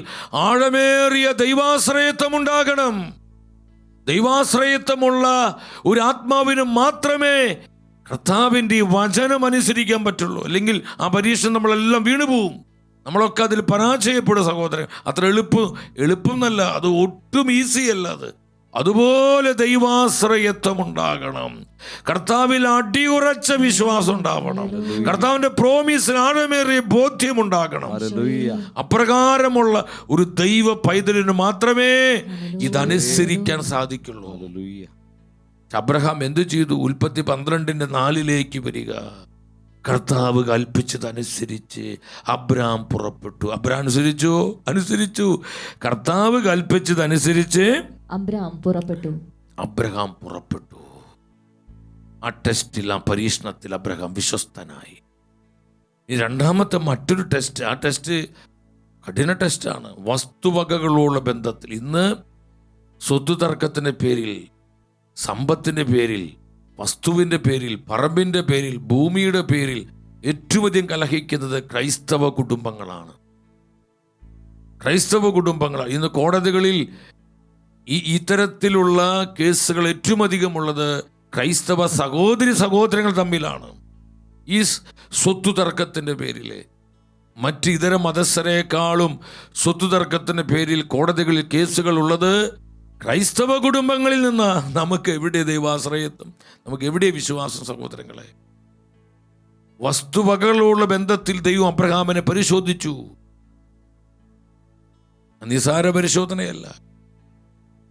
ആഴമേറിയ ദൈവാശ്രയത്വം ഉണ്ടാകണം. ദൈവാശ്രയത്വമുള്ള ഒരു ആത്മാവിന് മാത്രമേ കർത്താവിൻ്റെ ഈ വചനം അനുസരിക്കാൻ പറ്റുള്ളൂ. അല്ലെങ്കിൽ ആ പരീക്ഷ നമ്മളെല്ലാം വീണുപോകും. നമ്മളൊക്കെ അതിൽ പരാജയപ്പെടും സഹോദരൻ. അത്ര എളുപ്പം എന്നല്ല, അത് ഒട്ടും ഈസി അല്ല. അതുപോലെ ദൈവാശ്രയത്വം ഉണ്ടാകണം. കർത്താവിൽ അടിയുറച്ച വിശ്വാസം ഉണ്ടാവണം. കർത്താവിന്റെ പ്രോമിസിൽ ആഴമേറിയ ബോധ്യമുണ്ടാകണം. അപ്രകാരമുള്ള ഒരു ദൈവ പൈതലിന് മാത്രമേ ഇതനുസരിക്കാൻ സാധിക്കുള്ളൂ. അബ്രഹാം എന്തു ചെയ്തു? ഉൽപ്പത്തി 12:4 വരിക. കർത്താവ് കൽപ്പിച്ചതനുസരിച്ച് അബ്രഹാം പുറപ്പെട്ടു. അബ്രഹാം അനുസരിച്ചു. കർത്താവ് കൽപ്പിച്ചതനുസരിച്ച് അബ്രഹാം പുറപ്പെട്ടു. ആ ടെസ്റ്റിൽ, ആ പരീക്ഷണത്തിൽ അബ്രഹാം വിശ്വസ്തനായി. ഈ രണ്ടാമത്തെ മറ്റൊരു ടെസ്റ്റ്, ആ ടെസ്റ്റ് കഠിന ടെസ്റ്റാണ്. വസ്തുവകകളുള്ള ബന്ധത്തിൽ ഇന്ന് സ്വത്ത് തർക്കത്തിൻ്റെ പേരിൽ, സമ്പത്തിൻ്റെ പേരിൽ, വസ്തുവിൻ്റെ പേരിൽ, പറമ്പിൻ്റെ പേരിൽ, ഭൂമിയുടെ പേരിൽ ഏറ്റവും അധികം കലഹിക്കുന്നത് ക്രൈസ്തവ കുടുംബങ്ങളാണ്. ഇന്ന് കോടതികളിൽ ഇത്തരത്തിലുള്ള കേസുകൾ ഏറ്റവും അധികമുള്ളത് ക്രൈസ്തവ സഹോദരങ്ങൾ തമ്മിലാണ്. ഈ സ്വത്ത് തർക്കത്തിൻ്റെ പേരിൽ മറ്റ് ഇതര മതസ്ഥരെക്കാളും സ്വത്ത് തർക്കത്തിൻ്റെ പേരിൽ കോടതികളിൽ കേസുകൾ ഉള്ളത് ക്രൈസ്തവ കുടുംബങ്ങളിൽ നിന്ന്. നമുക്ക് എവിടെ ദൈവാശ്രയത്വം? നമുക്ക് എവിടെ വിശ്വാസം സഹോദരങ്ങളെ? വസ്തുവകകളുള്ള ബന്ധത്തിൽ ദൈവം അബ്രഹാമിനെ പരിശോധിച്ചു. നിസാര പരിശോധനയല്ല.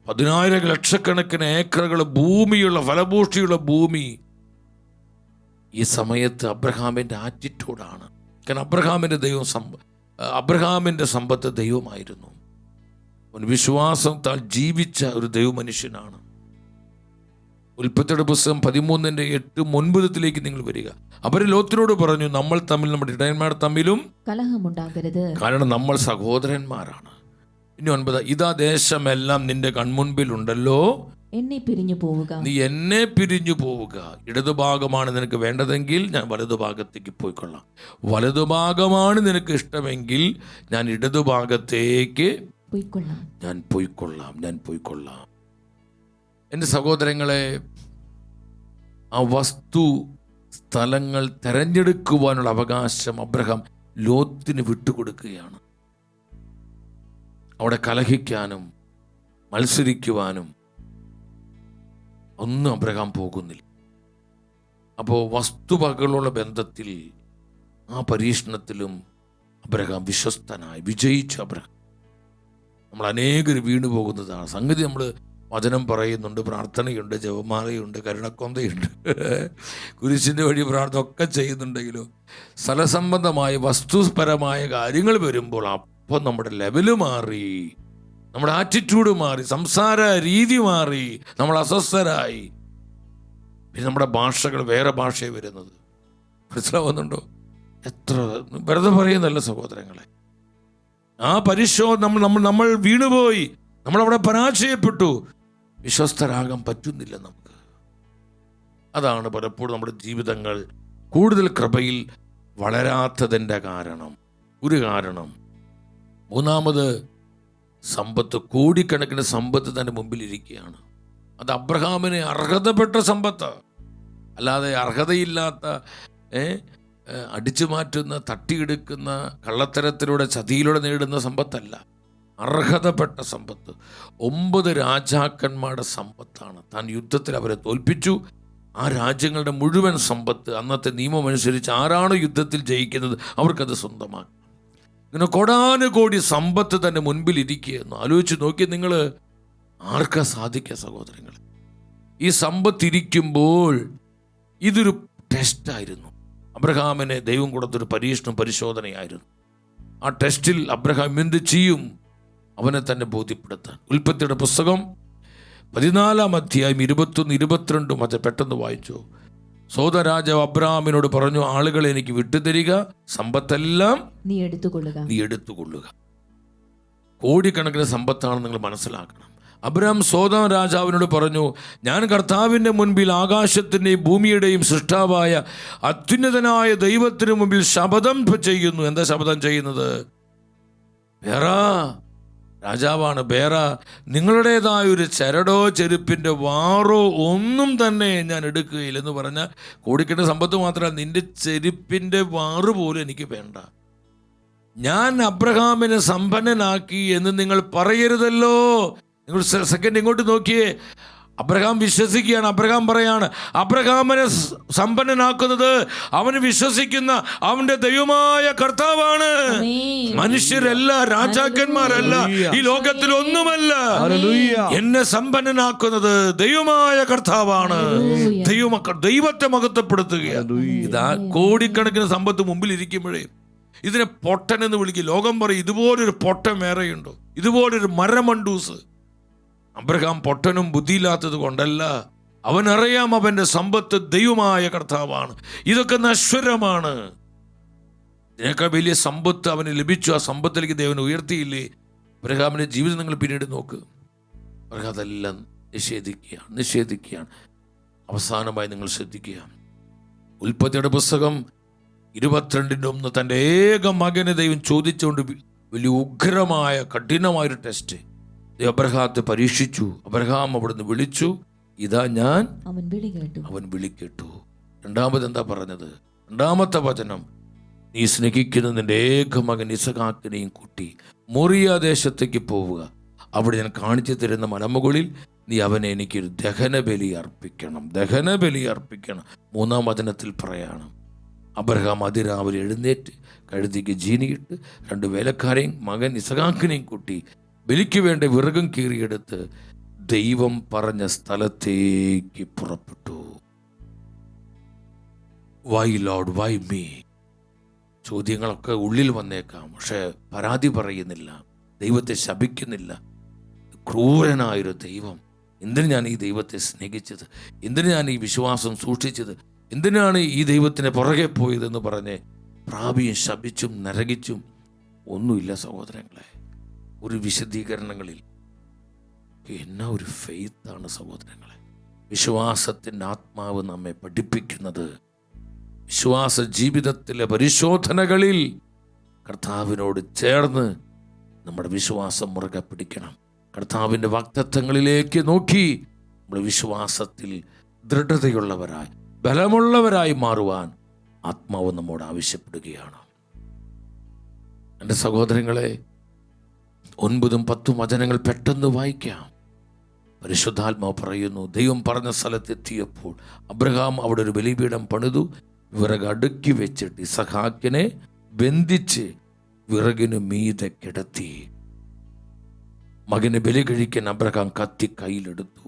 10,000 ലക്ഷക്കണക്കിന് ഏക്കറുകൾ ഭൂമിയുള്ള, ഫലഭൂഷ്ടിയുള്ള ഭൂമി ഈ സമയത്ത് അബ്രഹാമിൻ്റെ ആറ്റിറ്റ്യൂഡാണ്. കാരണം അബ്രഹാമിൻ്റെ സമ്പത്ത് ദൈവമായിരുന്നു. വിശ്വാസത്താൽ ജീവിച്ച ഒരു ദൈവമനുഷ്യനാണ്. ഉൽപ്പത്തിയുടെ പുസ്തകം 13:8-9 നിങ്ങൾ വരിക. അവർ ലോത്തിനോട് പറഞ്ഞു, നമ്മൾ തമ്മിൽ, നമ്മുടെ ഇടയന്മാർ തമ്മിലും കലഹമുണ്ടാകരുത്, കാരണം നമ്മൾ സഹോദരന്മാരാണ്. ഇനി 9, ഇതാ ദേശമെല്ലാം നിന്റെ കൺമുൻപിലുണ്ടല്ലോ, നീ എന്നെ പിരിഞ്ഞു പോവുക. ഇടതുഭാഗമാണ് നിനക്ക് വേണ്ടതെങ്കിൽ ഞാൻ വലതുഭാഗത്തേക്ക് പോയിക്കൊള്ളാം. വലതുഭാഗമാണ് നിനക്ക് ഇഷ്ടമെങ്കിൽ ഞാൻ ഇടതുഭാഗത്തേക്ക് ഞാൻ പോയിക്കൊള്ളാം. എൻ്റെ സഹോദരങ്ങളെ, ആ വസ്തു സ്ഥലങ്ങൾ തെരഞ്ഞെടുക്കുവാനുള്ള അവകാശം അബ്രഹാം ലോത്തിന് വിട്ടുകൊടുക്കുകയാണ്. അവിടെ കലഹിക്കാനും മത്സരിക്കുവാനും ഒന്നും അബ്രഹാം പോകുന്നില്ല. അപ്പോൾ വസ്തുവകകളുള്ള ബന്ധത്തിൽ ആ പരീക്ഷണത്തിലും അബ്രഹാം വിശ്വസ്തനായി വിജയിച്ചു. അബ്രഹാം, നമ്മൾ അനേകർ വീണു പോകുന്നതാണ് സംഗതി. നമ്മൾ വചനം പറയുന്നുണ്ട്, പ്രാർത്ഥനയുണ്ട്, ജപമാലയുണ്ട്, കരുണക്കൊന്തയുണ്ട്, കുരിശിൻ്റെ വഴി പ്രാർത്ഥന ഒക്കെ ചെയ്യുന്നുണ്ടെങ്കിലും സ്ഥലസംബന്ധമായ വസ്തുപരമായ കാര്യങ്ങൾ വരുമ്പോൾ അപ്പം നമ്മുടെ ലെവല് മാറി, നമ്മുടെ ആറ്റിറ്റ്യൂഡ് മാറി, സംസാര രീതി മാറി, നമ്മൾ അസ്വസ്ഥരായി. പിന്നെ നമ്മുടെ ഭാഷകൾ വേറെ ഭാഷയെ വരുന്നത് മനസ്സിലാവുന്നുണ്ടോ? എത്ര വെറുതെ പറയുന്നല്ല സഹോദരങ്ങളെ. ആ നമ്മൾ വീണുപോയി, നമ്മളവിടെ പരാജയപ്പെട്ടു. വിശ്വസ്തരാകാൻ പറ്റുന്നില്ല നമുക്ക്. അതാണ് പലപ്പോഴും നമ്മുടെ ജീവിതങ്ങൾ കൂടുതൽ കൃപയിൽ വളരാത്തതിൻ്റെ ഒരു കാരണം. മൂന്നാമത്, സമ്പത്ത്. കോടിക്കണക്കിന് സമ്പത്ത് തൻ്റെ മുമ്പിൽ ഇരിക്കുകയാണ്. അത് അബ്രഹാമിന് അർഹതപ്പെട്ട സമ്പത്ത്, അല്ലാതെ അർഹതയില്ലാത്ത അടിച്ചു മാറ്റുന്ന, തട്ടിയെടുക്കുന്ന, കള്ളത്തരത്തിലൂടെ ചതിയിലൂടെ നേടുന്ന സമ്പത്തല്ല. അർഹതപ്പെട്ട സമ്പത്ത്. 9 രാജാക്കന്മാരുടെ സമ്പത്താണ്. താൻ യുദ്ധത്തിൽ അവരെ തോൽപ്പിച്ചു. ആ രാജ്യങ്ങളുടെ മുഴുവൻ സമ്പത്ത് അന്നത്തെ നിയമം അനുസരിച്ച് ആരാണ് യുദ്ധത്തിൽ ജയിക്കുന്നത് അവർക്കത് സ്വന്തമാക്കും. ഇങ്ങനെ കോടാനുകോടി സമ്പത്ത് തന്നെ മുൻപിൽ ഇരിക്കുകയെന്ന് ആലോചിച്ച് നോക്കി. നിങ്ങൾ ആർക്കാ സാധിക്കുക സഹോദരങ്ങൾ? ഈ സമ്പത്തിരിക്കുമ്പോൾ ഇതൊരു ടെസ്റ്റായിരുന്നു. അബ്രഹാമിനെ ദൈവം കൊടുത്തൊരു പരിശോധനയായിരുന്നു. ആ ടെസ്റ്റിൽ അബ്രഹാം എന്ത് ചെയ്യും? അവനെ തന്നെ ബോധ്യപ്പെടുത്താൻ. ഉൽപ്പത്തിയുടെ പുസ്തകം 14 അധ്യായം 21, 22 അത് പെട്ടെന്ന് വായിച്ചു. സോദ രാജാവ് അബ്രഹാമിനോട് പറഞ്ഞു, ആളുകളെ എനിക്ക് വിട്ടുതരിക, സമ്പത്തെല്ലാം നീ എടുത്തുകൊള്ളുക. കോടിക്കണക്കിന് സമ്പത്താണ് നിങ്ങൾ മനസ്സിലാക്കണം. അബ്രഹാം സോദാം രാജാവിനോട് പറഞ്ഞു, ഞാൻ കർത്താവിൻ്റെ മുൻപിൽ ആകാശത്തിൻ്റെയും ഭൂമിയുടെയും സൃഷ്ടാവായ അത്യുന്നതനായ ദൈവത്തിന് മുമ്പിൽ ശപഥം ചെയ്യുന്നു. എന്താ ശപഥം ചെയ്യുന്നത്? രാജാവാണ് ബേറ, നിങ്ങളുടേതായ ഒരു ചരടോ ചെരുപ്പിൻ്റെ വാറോ ഒന്നും തന്നെ ഞാൻ എടുക്കുകയില്ലെന്ന് പറഞ്ഞാൽ, കോടിക്കണക്കിന് സമ്പത്ത് മാത്രമല്ല, നിന്റെ ചെരുപ്പിൻ്റെ വാറ് പോലും എനിക്ക് വേണ്ട. ഞാൻ അബ്രഹാമിനെ സമ്പന്നനാക്കി എന്ന് നിങ്ങൾ പറയരുതല്ലോ. നിങ്ങൾ സെക്കൻഡ് ഇങ്ങോട്ട് നോക്കിയേ. അബ്രഹാം വിശ്വസിക്കുകയാണ്. അബ്രഹാം പറയാണ്, അബ്രഹാമിനെ സമ്പന്നനാക്കുന്നത് അവന് വിശ്വസിക്കുന്ന അവന്റെ ദൈവമായ കർത്താവാണ്. മനുഷ്യരല്ല, രാജാക്കന്മാരല്ല, ഈ ലോകത്തിൽ ഒന്നുമല്ല. എന്നെ സമ്പന്നനാക്കുന്നത് ദൈവമായ കർത്താവാണ്. ദൈവത്തെ മഹത്വപ്പെടുത്തുകയാണ്. ഇതാ കോടിക്കണക്കിന് സമ്പത്ത് മുമ്പിൽ ഇരിക്കുമ്പോഴേ ഇതിനെ പൊട്ടൻ എന്ന് വിളിക്കും. ലോകം പറയും ഇതുപോലൊരു പൊട്ടൻ വേറെയുണ്ടോ, ഇതുപോലൊരു മരമണ്ടൂസ്. അബ്രഹാം പൊട്ടനും ബുദ്ധിയില്ലാത്തത് കൊണ്ടല്ല, അവനറിയാം അവന്റെ സമ്പത്ത് ദൈവമായ കർത്താവാണ്. ഇതൊക്കെ നശ്വരമാണ്. ഇതിനേക്കാൾ വലിയ സമ്പത്ത് അവന് ലഭിച്ചു. ആ സമ്പത്തിലേക്ക് ദൈവൻ ഉയർത്തിയില്ലേ? അബ്രഹാമിന്റെ ജീവിതം നിങ്ങൾ പിന്നീട് നോക്ക്. അബ്രഹാം അതെല്ലാം നിഷേധിക്കുകയാണ്. അവസാനമായി നിങ്ങൾ ശ്രദ്ധിക്കുക, ഉൽപ്പത്തിയുടെ പുസ്തകം 22:1 തൻ്റെ ഏക മകനെ ദൈവം ചോദിച്ചുകൊണ്ട് വലിയ ഉഗ്രമായ കഠിനമായൊരു ടെസ്റ്റ് അബ്രഹാത്തെ പരീക്ഷിച്ചു. അബ്രഹാം അവിടുന്ന് വിളിച്ചു, ഇതാ ഞാൻ. അവൻ വിളി കേട്ടു. രണ്ടാമത് എന്താ പറഞ്ഞത്? രണ്ടാമത്തെ വചനം, നീ സ്നേഹിക്കുന്ന നിന്റെ ഏക മകൻ ഇസഹാക്കിനെയും കൂട്ടി മോറിയ ദേശത്തേക്ക് പോവുക. അവിടെ ഞാൻ കാണിച്ചു തരുന്ന മലമുകളിൽ നീ അവനെ എനിക്കൊരു ദഹനബലി അർപ്പിക്കണം. മൂന്നാം വചനത്തിൽ പറയാണ്, അബ്രഹാം അതിരാവിലെ എഴുന്നേറ്റ് കഴുതിക്ക് ജീനിയിട്ട് 2 വേലക്കാരെയും മകൻ ഇസഹാക്കിനെയും കൂട്ടി ബലിക്ക് വേണ്ട വിറകും കീറിയെടുത്ത് ദൈവം പറഞ്ഞ സ്ഥലത്തേക്ക് പുറപ്പെട്ടു. Why Lord, why me? ചോദ്യങ്ങളൊക്കെ ഉള്ളിൽ വന്നേക്കാം. പക്ഷെ പരാതി പറയുന്നില്ല, ദൈവത്തെ ശപിക്കുന്നില്ല. ക്രൂരനായൊരു ദൈവം, എന്തിനു ഞാൻ ഈ ദൈവത്തെ സ്നേഹിച്ചത്, എന്തിനു ഞാൻ ഈ വിശ്വാസം സൂക്ഷിച്ചത്, എന്തിനാണ് ഈ ദൈവത്തിന് പുറകെ പോയതെന്ന് പറഞ്ഞ് പ്രാപിയും ശപിച്ചും നരകിച്ചും ഒന്നുമില്ല സഹോദരങ്ങളെ. ഒരു വിശദീകരണങ്ങളിൽ എന്നാ ഒരു ഫെയ്ത്താണ് സഹോദരങ്ങളെ. വിശ്വാസത്തിൻ്റെ ആത്മാവ് നമ്മെ പഠിപ്പിക്കുന്നത് വിശ്വാസ ജീവിതത്തിലെ പരിശോധനകളിൽ കർത്താവിനോട് ചേർന്ന് നമ്മുടെ വിശ്വാസം മുറുകെ പിടിക്കണം. കർത്താവിൻ്റെ വാഗ്ദത്തങ്ങളിലേക്ക് നോക്കി നമ്മുടെ വിശ്വാസത്തിൽ ദൃഢതയുള്ളവരായി ബലമുള്ളവരായി മാറുവാൻ ആത്മാവ് നമ്മോട് ആവശ്യപ്പെടുകയാണ്. എൻ്റെ സഹോദരങ്ങളെ, 9ഉം 10ഉം വചനങ്ങൾ പെട്ടെന്ന് വായിക്കാം. പരിശുദ്ധാത്മാവ് പറയുന്നു, ദൈവം പറഞ്ഞ സ്ഥലത്തെത്തിയപ്പോൾ അബ്രഹാം അവിടെ ഒരു ബലിപീഠം പണിതു, വിറക് അടുക്കി വെച്ചിട്ട് ഇസഹാക്കിനെ ബന്ധിച്ച് വിറകിന് മീതെ കിടത്തി. മകന് ബലി കഴിക്കാൻ അബ്രഹാം കത്തി കയ്യിലെടുത്തു.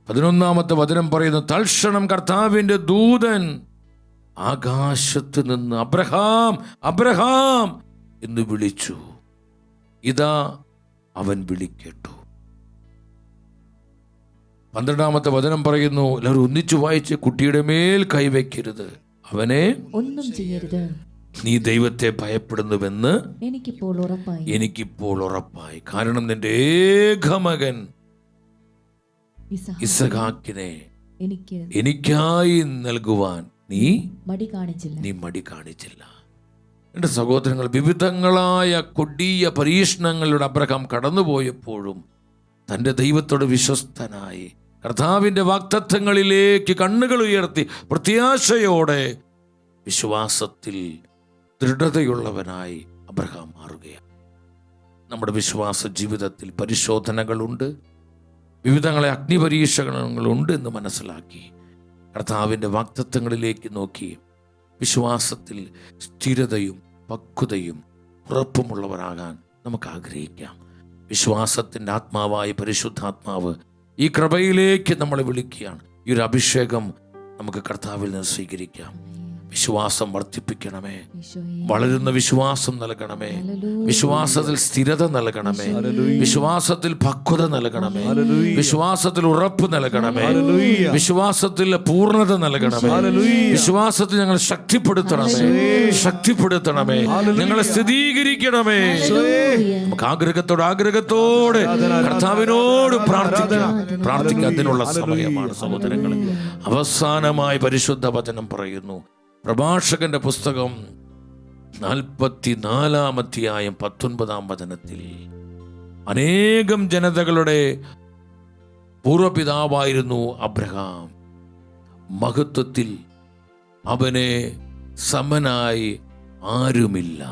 11ാമത്തെ വചനം പറയുന്നു, തൽക്ഷണം കർത്താവിന്റെ ദൂതൻ ആകാശത്ത് നിന്ന് അബ്രഹാം അബ്രഹാം എന്ന് വിളിച്ചു. ഇതാ അവൻ വിളിക്കേട്ടു. 12ാമത്തെ വചനം പറയുന്നു, എല്ലാവരും ഒന്നിച്ചു വായിച്ച്, കുട്ടിയുടെ മേൽ കൈവയ്ക്കരുത്, അവനെ ഒന്നും ചെയ്യരുത്, നീ ദൈവത്തെ ഭയപ്പെടുന്നുവെന്ന് എനിക്കിപ്പോൾ ഉറപ്പായി. കാരണം നിന്റെ ഏകമകൻ ഇസഹാക്കിനെ എനിക്കായി നൽകുവാൻ നീ മടി കാണിച്ചില്ല. എൻ്റെ സഹോദരങ്ങൾ, വിവിധങ്ങളായ കൊടിയ പരീക്ഷണങ്ങളുടെ അബ്രഹാം കടന്നുപോയപ്പോഴും തൻ്റെ ദൈവത്തോട് വിശ്വസ്തനായി കർത്താവിൻ്റെ വാഗ്ദത്തങ്ങളിലേക്ക് കണ്ണുകൾ ഉയർത്തി പ്രത്യാശയോടെ വിശ്വാസത്തിൽ ദൃഢതയുള്ളവനായി അബ്രഹാം മാറുകയാണ്. നമ്മുടെ വിശ്വാസ ജീവിതത്തിൽ പരിശോധനകളുണ്ട്, വിവിധങ്ങളെ അഗ്നിപരീക്ഷണങ്ങളുണ്ട് എന്ന് മനസ്സിലാക്കി കർത്താവിൻ്റെ വാഗ്ദത്തങ്ങളിലേക്ക് നോക്കി വിശ്വാസത്തിൽ സ്ഥിരതയും പക്വതയും ഉറപ്പുമുള്ളവരാകാൻ നമുക്ക് ആഗ്രഹിക്കാം. വിശ്വാസത്തിൻ്റെ ആത്മാവായ പരിശുദ്ധാത്മാവ് ഈ കൃപയിലേക്ക് നമ്മളെ വിളിക്കുകയാണ്. ഈ ഒരു അഭിഷേകം നമുക്ക് കർത്താവിൽ നിന്ന് സ്വീകരിക്കാം. വിശ്വാസം വർദ്ധിപ്പിക്കണമേ, വളരുന്ന വിശ്വാസം നൽകണമേ, വിശ്വാസത്തിൽ സ്ഥിരത നൽകണമേ, വിശ്വാസത്തിൽ പക്വത നൽകണമേ, വിശ്വാസത്തിൽ ഉറപ്പ് നൽകണമേ, വിശ്വാസത്തിൽ പൂർണ്ണത നൽകണമേ, വിശ്വാസത്തിൽ ഞങ്ങൾ ശക്തിപ്പെടുത്തണമേ, ഞങ്ങളെ സ്ഥിരീകരിക്കണമേ. നമുക്ക് ആഗ്രഹത്തോടെ കർത്താവിനോട് പ്രാർത്ഥിക്കാം. അതിനുള്ള സമയമാണ് സഹോദരങ്ങൾ. അവസാനമായി പരിശുദ്ധ വചനം പറയുന്നു, പ്രഭാഷകന്റെ പുസ്തകം 44-ാം അധ്യായം 19-ാം വചനത്തിൽ, അനേകം ജനതകളുടെ പൂർവപിതാവായിരുന്നു അബ്രഹാം, മഹത്വത്തിൽ അവനെ സമനായി ആരുമില്ല.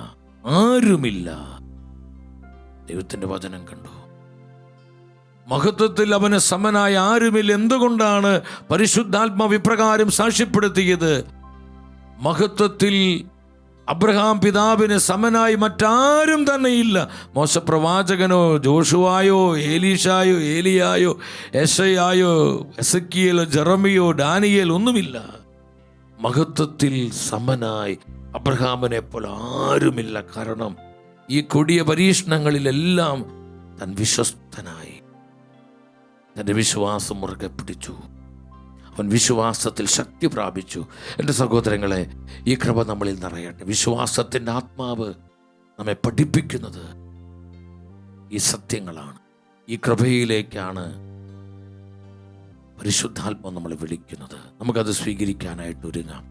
ദൈവത്തിന്റെ വചനം കണ്ടു. മഹത്വത്തിൽ അവന് സമനായ ആരുമില്ല. എന്തുകൊണ്ടാണ് പരിശുദ്ധാത്മാവ് ഇപ്രകാരം സാക്ഷ്യപ്പെടുത്തിയത്? മഹത്വത്തിൽ അബ്രഹാം പിതാവിന് സമനായി മറ്റാരും തന്നെയില്ല. മോശപ്രവാചകനോ ജോഷുവായോ ഏലീഷായോ ഏലിയായോ യെശയ്യായോ എസക്കിയേലോ ജെറമിയോ ഡാനിയേൽ ഒന്നുമില്ല. മഹത്വത്തിൽ സമനായി അബ്രഹാമിനെ പോലെ ആരുമില്ല. കാരണം ഈ കൊടിയ പരീക്ഷണങ്ങളിലെല്ലാം താൻ വിശ്വസ്തനായി തൻ്റെ വിശ്വാസം മുറുകെ പിടിച്ചു. അവൻ വിശ്വാസത്തിൽ ശക്തി പ്രാപിച്ചു. എൻ്റെ സഹോദരങ്ങളെ, ഈ കൃപ നമ്മളിൽ നിറയട്ടെ. വിശ്വാസത്തിൻ്റെ ആത്മാവ് നമ്മെ പഠിപ്പിക്കുന്നത് ഈ സത്യങ്ങളാണ്. ഈ കൃപയിലേക്കാണ് പരിശുദ്ധാത്മാവ് നമ്മളെ വിളിക്കുന്നത്. നമുക്കത് സ്വീകരിക്കാനായിട്ട് ഒരുങ്ങാം.